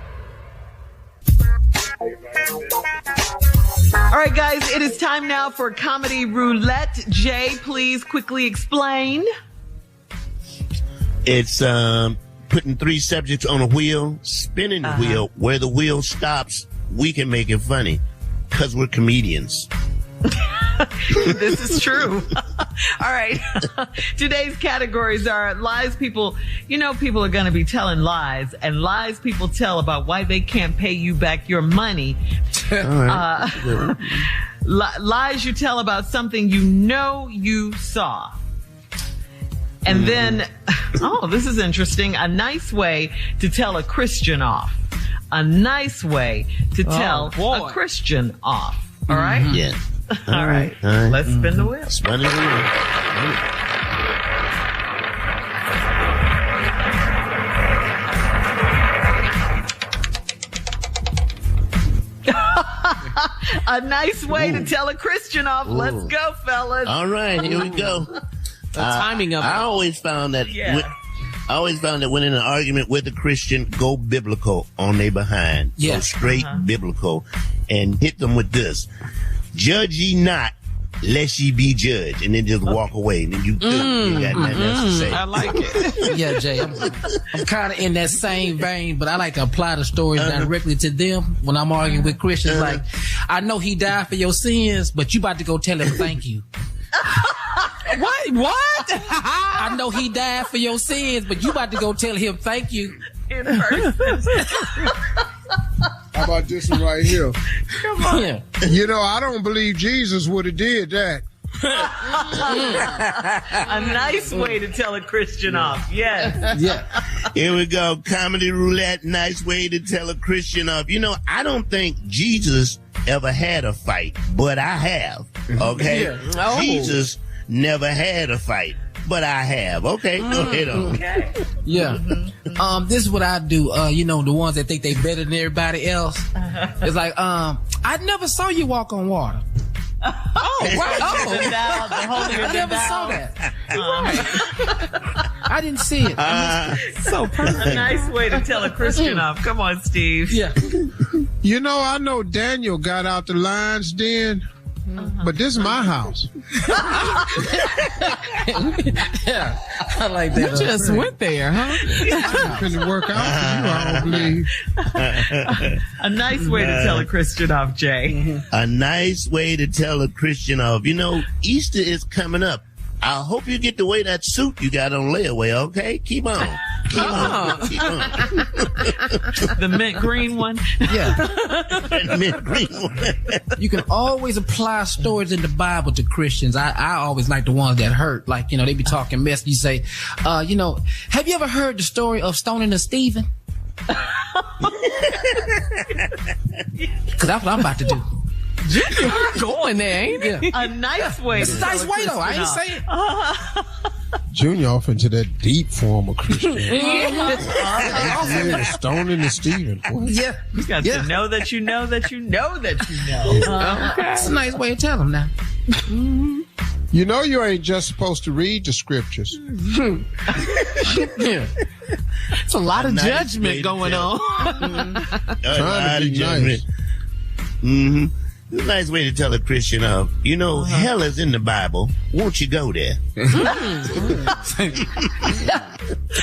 Speaker 5: All right, guys, it is time now for Comedy Roulette. Jay, please quickly explain.
Speaker 13: It's putting 3 subjects on a wheel, spinning the wheel. Where the wheel stops, we can make it funny because we're comedians.
Speaker 5: This is true. All right. Today's categories are lies people, people are going to be telling lies, and lies people tell about why they can't pay you back your money. Lies you tell about something you saw. And then, this is interesting. A nice way to tell a Christian off. A nice way to tell a Christian off. All right?
Speaker 13: Yeah.
Speaker 5: All right. Let's spin the wheel.
Speaker 13: Spin the wheel.
Speaker 5: A nice way to tell a Christian off. Let's go, fellas.
Speaker 13: All right, here we go.
Speaker 9: The timing of it.
Speaker 13: I always found that when in an argument with a Christian, go biblical on their behind.
Speaker 16: Yeah.
Speaker 13: Go straight biblical and hit them with this. Judge ye not, lest ye be judged. And then just walk away. And then you got nothing else to say.
Speaker 9: I like it.
Speaker 16: Yeah, Jay. I'm kind of in that same vein, but I like to apply the stories directly to them when I'm arguing with Christians. Like, I know he died for your sins, but you about to go tell him thank you.
Speaker 9: What?
Speaker 16: I know he died for your sins, but you about to go tell him thank you.
Speaker 5: In person.
Speaker 3: How about this one right here?
Speaker 5: Come on.
Speaker 16: Yeah.
Speaker 3: I don't believe Jesus would have did that.
Speaker 5: A nice way to tell a Christian off. Yes.
Speaker 16: Yeah.
Speaker 13: Here we go. Comedy roulette. Nice way to tell a Christian off. I don't think Jesus ever had a fight, but I have. Okay?
Speaker 9: Yeah.
Speaker 13: Jesus never had a fight, but I have. Okay? Go ahead on.
Speaker 5: Okay.
Speaker 16: Yeah. This is what I do. The ones that think they better than everybody else. It's like, I never saw you walk on water.
Speaker 5: Right.
Speaker 16: I never saw that. I didn't see it.
Speaker 5: So perfect. A nice way to tell a Christian off. Come on, Steve.
Speaker 16: Yeah.
Speaker 3: I know Daniel got out the lion's den, but this is my house.
Speaker 16: Yeah. I like that.
Speaker 9: You just went there, huh?
Speaker 3: It couldn't work out for you, I don't believe.
Speaker 5: A nice way to tell a Christian off, Jay.
Speaker 13: A nice way to tell a Christian off. Easter is coming up. I hope you get to wear that suit you got on layaway, okay? Keep on. Keep on.
Speaker 5: The mint green one.
Speaker 16: Yeah.
Speaker 13: The mint green one.
Speaker 16: You can always apply stories in the Bible to Christians. I always like the ones that hurt. Like, they be talking mess. You say, have you ever heard the story of stoning of Stephen? Because that's what I'm about to do.
Speaker 9: You're going there, ain't it?
Speaker 16: Yeah.
Speaker 5: A nice way.
Speaker 16: It's a nice way, though. I ain't saying.
Speaker 3: Junior off into that deep form of Christian. Stoning the Stephen. What?
Speaker 16: Yeah.
Speaker 5: You got to know that you know that you know that you know.
Speaker 16: Okay. It's a nice way to tell them now.
Speaker 3: You ain't just supposed to read the scriptures.
Speaker 16: Yeah.
Speaker 9: It's a lot of judgment going on.
Speaker 3: Trying to be nice.
Speaker 13: Mm-hmm. It's a nice way to tell a Christian off. Hell is in the Bible. Won't you go there?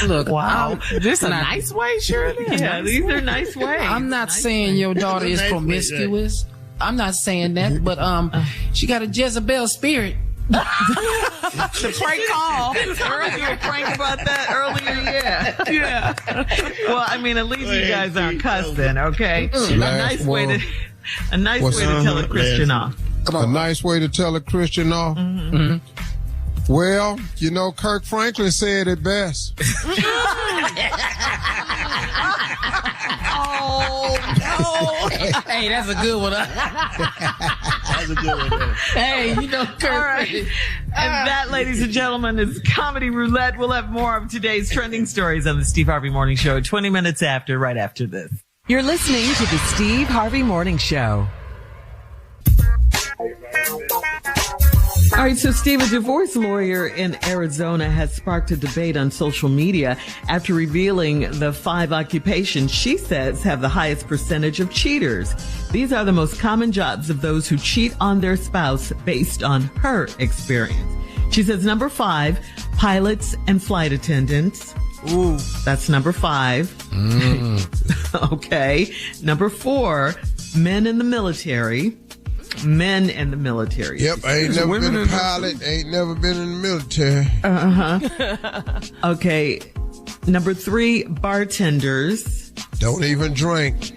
Speaker 16: Look,
Speaker 9: wow. This a nice way? Sure it is.
Speaker 5: Yeah, these are nice ways.
Speaker 16: I'm not saying your daughter is promiscuous. I'm not saying that, but she got a Jezebel spirit.
Speaker 5: The prank call. You were prank about that earlier, yeah. Well, at least you guys aren't cussing, okay? A nice way to tell a Christian off.
Speaker 3: A nice way to tell a Christian off?
Speaker 5: Mm-hmm.
Speaker 3: Well, Kirk Franklin said it best.
Speaker 5: Oh, no.
Speaker 16: Hey, that's a good one.
Speaker 13: That's a good one.
Speaker 16: Hey, Kirk.
Speaker 5: All right. And that, ladies and gentlemen, is Comedy Roulette. We'll have more of today's trending stories on the Steve Harvey Morning Show 20 minutes right after this.
Speaker 8: You're listening to the Steve Harvey Morning Show.
Speaker 5: All right, so Steve, a divorce lawyer in Arizona has sparked a debate on social media after revealing the 5 occupations she says have the highest percentage of cheaters. These are the most common jobs of those who cheat on their spouse based on her experience. She says number 5, pilots and flight attendants. Ooh, that's number 5. Okay. Number 4, men in the military. men in the military.
Speaker 3: Yep, I ain't never been a pilot, ain't never been in the military.
Speaker 5: Okay, number 3, bartenders.
Speaker 3: Don't even drink.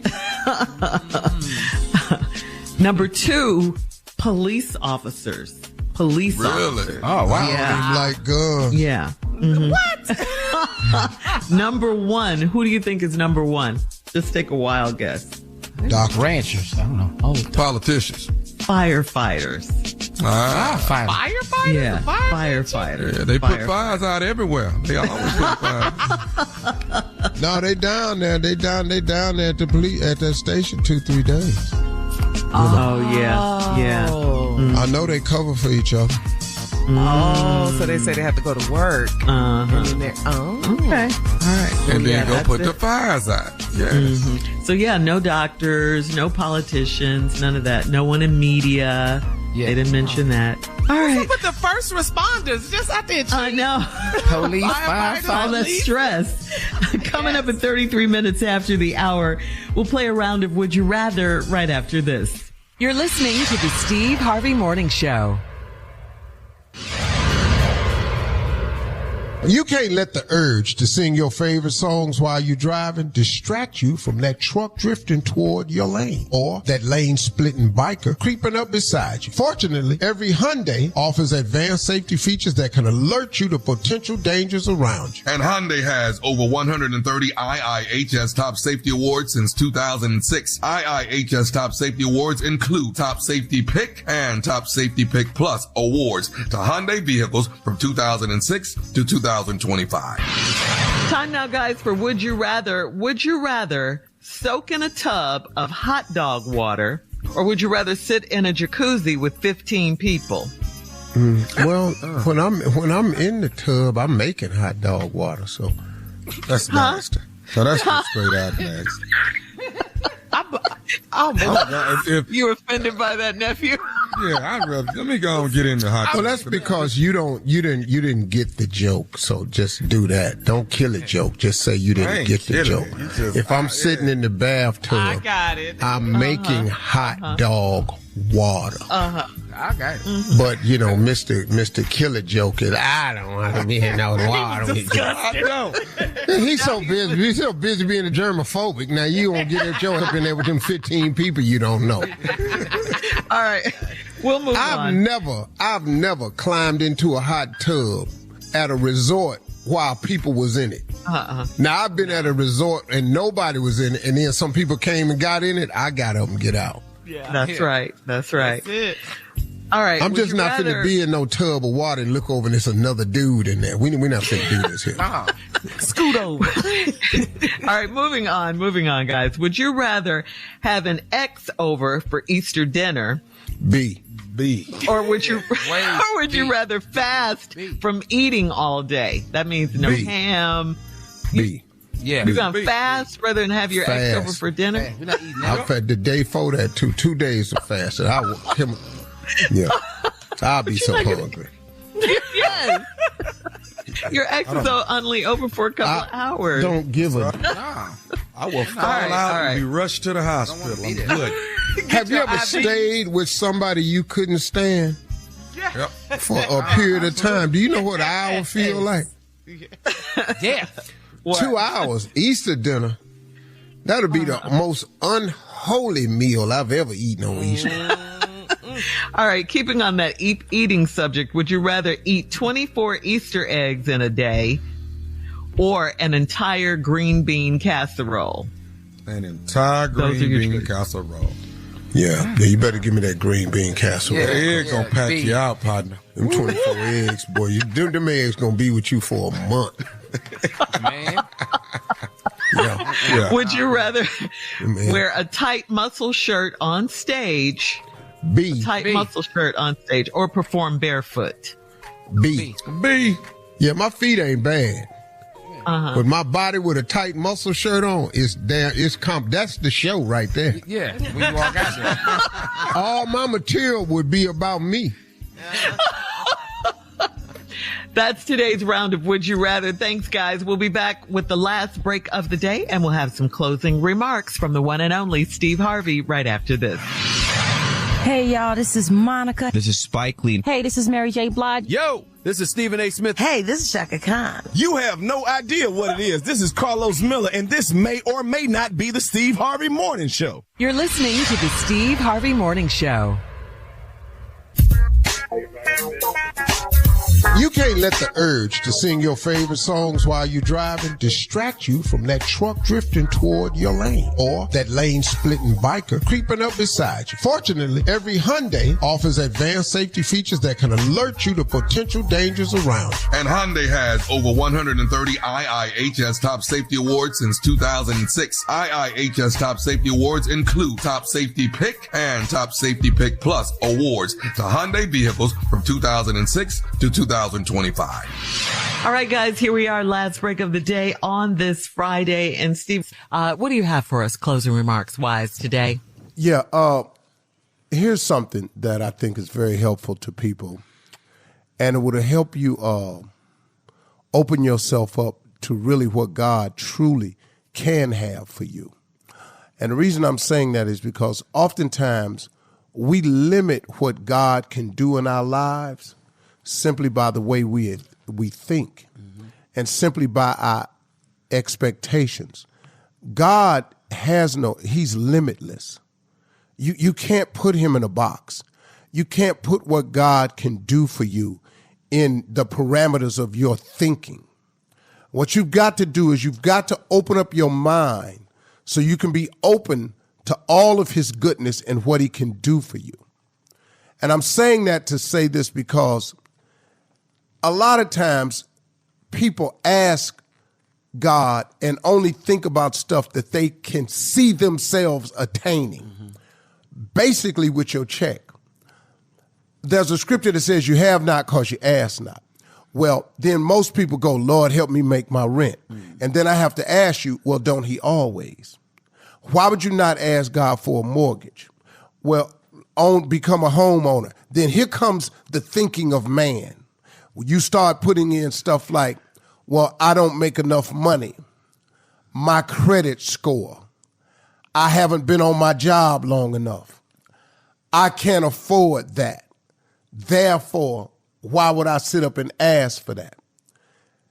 Speaker 5: Number 2, police officers. Police officers.
Speaker 3: Oh, wow.
Speaker 5: Yeah.
Speaker 3: Like guns.
Speaker 5: Yeah. Mm-hmm. What? Number 1. Who do you think is number 1? Just take a wild guess.
Speaker 3: Doc
Speaker 16: ranchers. I don't know.
Speaker 6: Oh, politicians.
Speaker 5: Firefighters.
Speaker 9: Firefighters?
Speaker 5: Yeah, firefighters.
Speaker 6: Yeah, they put fires out everywhere. They always put fires.
Speaker 3: No, they down there. They down there at the police at that station 2-3 days.
Speaker 5: Oh, yeah. Mm.
Speaker 3: I know they cover for each other.
Speaker 9: Oh, so they say they have to go to work. And then they're,
Speaker 5: okay. All right.
Speaker 6: And then go put the fires out. Yes.
Speaker 5: Mm-hmm. So, yeah, no doctors, no politicians, none of that. No one in media. Yeah. They didn't mention that. All right.
Speaker 9: But the first responders just out there.
Speaker 5: I know.
Speaker 16: Police, firefighters.
Speaker 5: All that stress. Coming up in 33 minutes after the hour, we'll play a round of Would You Rather right after this.
Speaker 8: You're listening to the Steve Harvey Morning Show.
Speaker 3: You can't let the urge to sing your favorite songs while you're driving distract you from that truck drifting toward your lane or that lane-splitting biker creeping up beside you. Fortunately, every Hyundai offers advanced safety features that can alert you to potential dangers around you.
Speaker 6: And Hyundai has over 130 IIHS Top Safety Awards since 2006. IIHS Top Safety Awards include Top Safety Pick and Top Safety Pick Plus awards to Hyundai vehicles from 2006 to 2025.
Speaker 5: Time now, guys, for Would You Rather. Would you rather soak in a tub of hot dog water, or would you rather sit in a jacuzzi with 15 people?
Speaker 3: Well, when I'm in the tub, I'm making hot dog water, so
Speaker 6: that's nasty. So that's just straight out nasty.
Speaker 5: You offended by that, nephew?
Speaker 6: Yeah, I'd rather. Let me go and get in the hot.
Speaker 3: Well, that's because you didn't get the joke. So just do that. Don't kill a joke. Just say you didn't get the joke. If I'm sitting in the bathtub,
Speaker 9: I got it.
Speaker 3: I'm making hot dog water.
Speaker 16: I got it.
Speaker 3: Mm-hmm. But you know, Mr. Killer joke is I don't want to be in no water. He's so busy. He's so busy being a germophobic. Now you won't get that joke up in there with them 15 people you don't know.
Speaker 5: All right, we'll move on.
Speaker 3: I've never climbed into a hot tub at a resort while people was in it. Now I've been at a resort and nobody was in it, and then some people came and got in it. I got up and get out.
Speaker 5: Yeah, that's right. That's it. All right.
Speaker 3: I'm just not finna be in no tub of water and look over and there's another dude in there. We're not finna do this here.
Speaker 5: Scoot over. All right, moving on, guys. Would you rather have an ex over for Easter dinner?
Speaker 3: B.
Speaker 5: Or would you rather fast from eating all day? That means no ham.
Speaker 3: B.
Speaker 16: Yeah.
Speaker 5: You're going to fast rather than have your ex over for dinner?
Speaker 16: We're not eating
Speaker 3: I've had the day before that too. 2 days of fasting. I'll be so hungry.
Speaker 5: Yes. Your ex is only over for a couple of hours.
Speaker 3: Don't give a...
Speaker 6: I will fall out and be rushed to the hospital. I'm good.
Speaker 3: Have you ever stayed with somebody you couldn't stand for a period of time? Do you know what an hour feel like?
Speaker 16: Yeah.
Speaker 3: 2 hours. Easter dinner. That'll be the most unholy meal I've ever eaten on Easter.
Speaker 5: All right, keeping on that eating subject, would you rather eat 24 Easter eggs in a day or an entire green bean casserole?
Speaker 6: An entire green bean casserole.
Speaker 3: Yeah, you better give me that green bean casserole.
Speaker 6: Yeah, eggs gonna pack you out, partner.
Speaker 3: Them 24 eggs, boy. Them eggs gonna be with you for a month.
Speaker 16: Man.
Speaker 3: Yeah.
Speaker 5: Would you rather wear a tight muscle shirt on stage?
Speaker 3: B.
Speaker 5: Muscle shirt on stage, or perform barefoot?
Speaker 3: B. Yeah, my feet ain't bad. But my body with a tight muscle shirt on is that's the show right there.
Speaker 16: Yeah, when you walk out there.
Speaker 3: All my material would be about me.
Speaker 5: That's today's round of Would You Rather. Thanks, guys. We'll be back with the last break of the day, and we'll have some closing remarks from the one and only Steve Harvey right after this.
Speaker 18: Hey, y'all, this is Monica.
Speaker 19: This is Spike Lee.
Speaker 18: Hey, this is Mary J. Blige.
Speaker 20: Yo, this is Stephen A. Smith.
Speaker 18: Hey, this is Shaka Khan.
Speaker 20: You have no idea what it is. This is Carlos Miller, and this may or may not be the Steve Harvey Morning Show.
Speaker 8: You're listening to the Steve Harvey Morning Show.
Speaker 3: You can't let the urge to sing your favorite songs while you're driving distract you from that truck drifting toward your lane or that lane-splitting biker creeping up beside you. Fortunately, every Hyundai offers advanced safety features that can alert you to potential dangers around you.
Speaker 6: And Hyundai has over 130 IIHS Top Safety Awards since 2006. IIHS Top Safety Awards include Top Safety Pick and Top Safety Pick Plus awards to Hyundai vehicles from 2006 to 2025.
Speaker 5: All right, guys, here we are, last break of the day on this Friday. And Steve, what do you have for us, closing remarks wise, today?
Speaker 3: Yeah, here's something that I think is very helpful to people, and it would help you open yourself up to really what God truly can have for you. And the reason I'm saying that is because oftentimes we limit what God can do in our lives simply by the way we think, and simply by our expectations. God he's limitless. You can't put him in a box. You can't put what God can do for you in the parameters of your thinking. What you've got to do is you've got to open up your mind so you can be open to all of his goodness and what he can do for you. And I'm saying that to say this because a lot of times people ask God and only think about stuff that they can see themselves attaining. Basically with your check. There's a scripture that says you have not because you ask not. Well, then most people go, Lord, help me make my rent. And then I have to ask you, well, don't he always? Why would you not ask God for a mortgage? Well, become a homeowner. Then here comes the thinking of man. You start putting in stuff like, well, I don't make enough money. My credit score. I haven't been on my job long enough. I can't afford that. Therefore, why would I sit up and ask for that?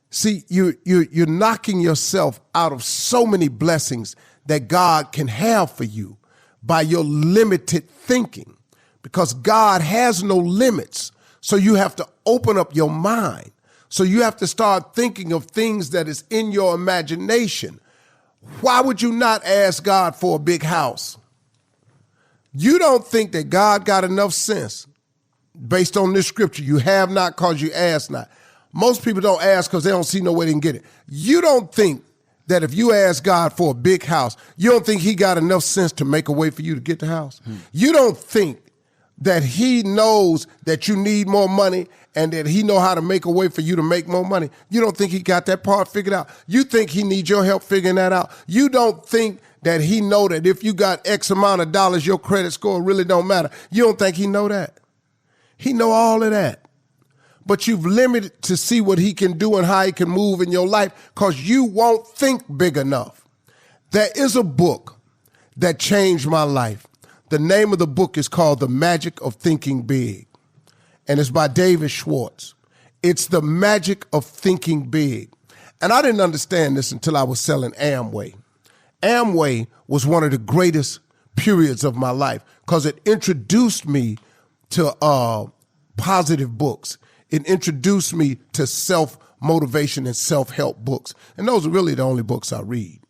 Speaker 3: See, you're knocking yourself out of so many blessings that God can have for you by your limited thinking, because God has no limits. So you have to open up your mind. So you have to start thinking of things that is in your imagination. Why would you not ask God for a big house? You don't think that God got enough sense based on this scripture. You have not because you ask not. Most people don't ask because they don't see no way they can get it. You don't think that if you ask God for a big house, you don't think he got enough sense to make a way for you to get the house? You don't think that he knows that you need more money and that he know how to make a way for you to make more money? You don't think he got that part figured out? You think he needs your help figuring that out? You don't think that he know that if you got X amount of dollars, your credit score really don't matter? You don't think he know that? He know all of that. But you've limited to see what he can do and how he can move in your life because you won't think big enough. There is a book that changed my life. The name of the book is called The Magic of Thinking Big, and it's by David Schwartz. It's The Magic of Thinking Big. And I didn't understand this until I was selling Amway. Amway was one of the greatest periods of my life because it introduced me to positive books. It introduced me to self-motivation and self-help books. And those are really the only books I read.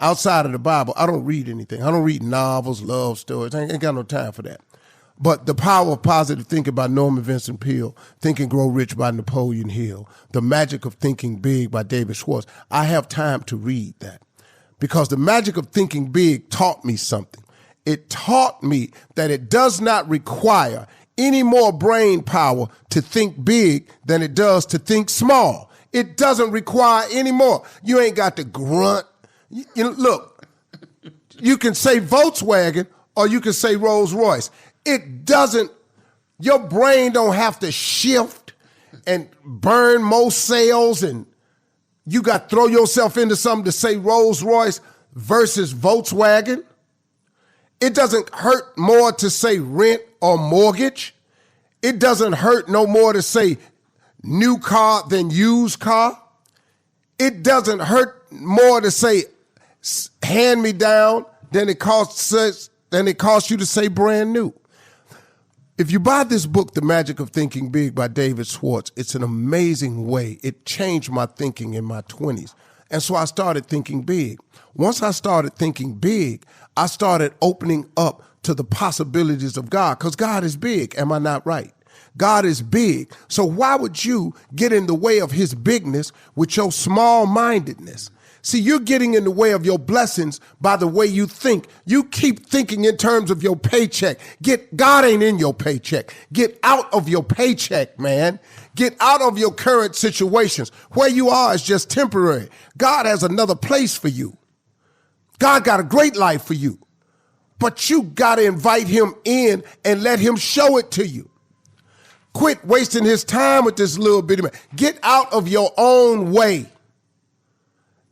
Speaker 3: Outside of the Bible, I don't read anything. I don't read novels, love stories. I ain't got no time for that. But The Power of Positive Thinking by Norman Vincent Peale, Think and Grow Rich by Napoleon Hill, The Magic of Thinking Big by David Schwartz, I have time to read that because The Magic of Thinking Big taught me something. It taught me that it does not require any more brain power to think big than it does to think small. It doesn't require any more. You ain't got to grunt. You know, look, you can say Volkswagen or you can say Rolls Royce. It doesn't, your brain don't have to shift and burn more cells and you got to throw yourself into something to say Rolls Royce versus Volkswagen. It doesn't hurt more to say rent or mortgage. It doesn't hurt no more to say new car than used car. It doesn't hurt more to say hand me down than it costs you to say brand new. If you buy this book, The Magic of Thinking Big by David Schwartz, it's an amazing way. It changed my thinking in my 20s. And so I started thinking big. Once I started thinking big, I started opening up to the possibilities of God, because God is big. Am I not right? God is big. So why would you get in the way of his bigness with your small-mindedness? See, you're getting in the way of your blessings by the way you think. You keep thinking in terms of your paycheck. God ain't in your paycheck. Get out of your paycheck, man. Get out of your current situations. Where you are is just temporary. God has another place for you. God got a great life for you. But you got to invite him in and let him show it to you. Quit wasting his time with this little bitty man. Get out of your own way.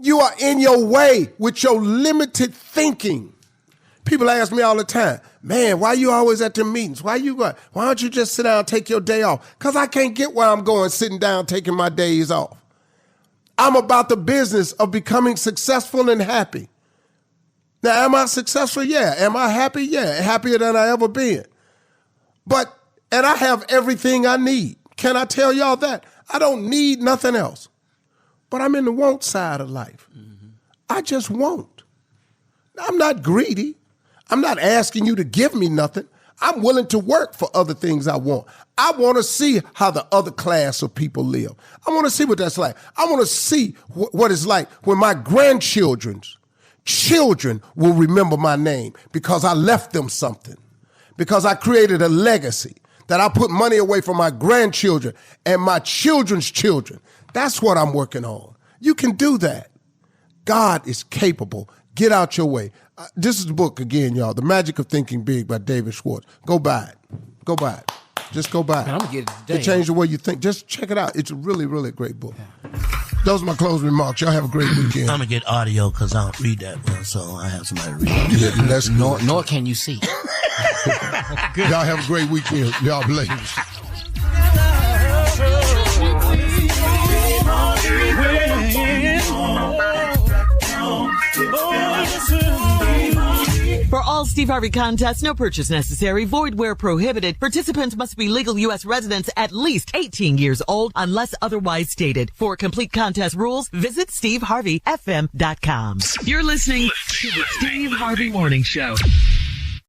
Speaker 3: You are in your way with your limited thinking. People ask me all the time, man, why you always at the meetings? Why don't you just sit down and take your day off? Because I can't get where I'm going sitting down taking my days off. I'm about the business of becoming successful and happy. Now, am I successful? Yeah. Am I happy? Yeah. Happier than I ever been. And I have everything I need. Can I tell y'all that? I don't need nothing else. But I'm in the want side of life. Mm-hmm. I just want. I'm not greedy. I'm not asking you to give me nothing. I'm willing to work for other things I want. I want to see how the other class of people live. I want to see what that's like. I want to see what it's like when my grandchildren's children will remember my name because I left them something, because I created a legacy, that I put money away for my grandchildren and my children's children. That's what I'm working on. You can do that. God is capable. Get out your way. This is the book again, y'all. The Magic of Thinking Big by David Schwartz. Go buy it. Go buy it. Just go buy it.
Speaker 16: Man, I'm going to get it today.
Speaker 3: It changed the way you think. Just check it out. It's a really, really great book. Those are my closing remarks. Y'all have a great weekend.
Speaker 13: I'm going to get audio because I don't read that well, so I have somebody read it.
Speaker 3: Yeah, that's
Speaker 16: nor can you see.
Speaker 3: Y'all have a great weekend. Y'all bless.
Speaker 5: For all Steve Harvey contests, no purchase necessary, void where prohibited. Participants must be legal U.S. residents at least 18 years old unless otherwise stated. For complete contest rules, visit SteveHarveyFM.com.
Speaker 1: You're listening to the Steve Harvey Morning Show.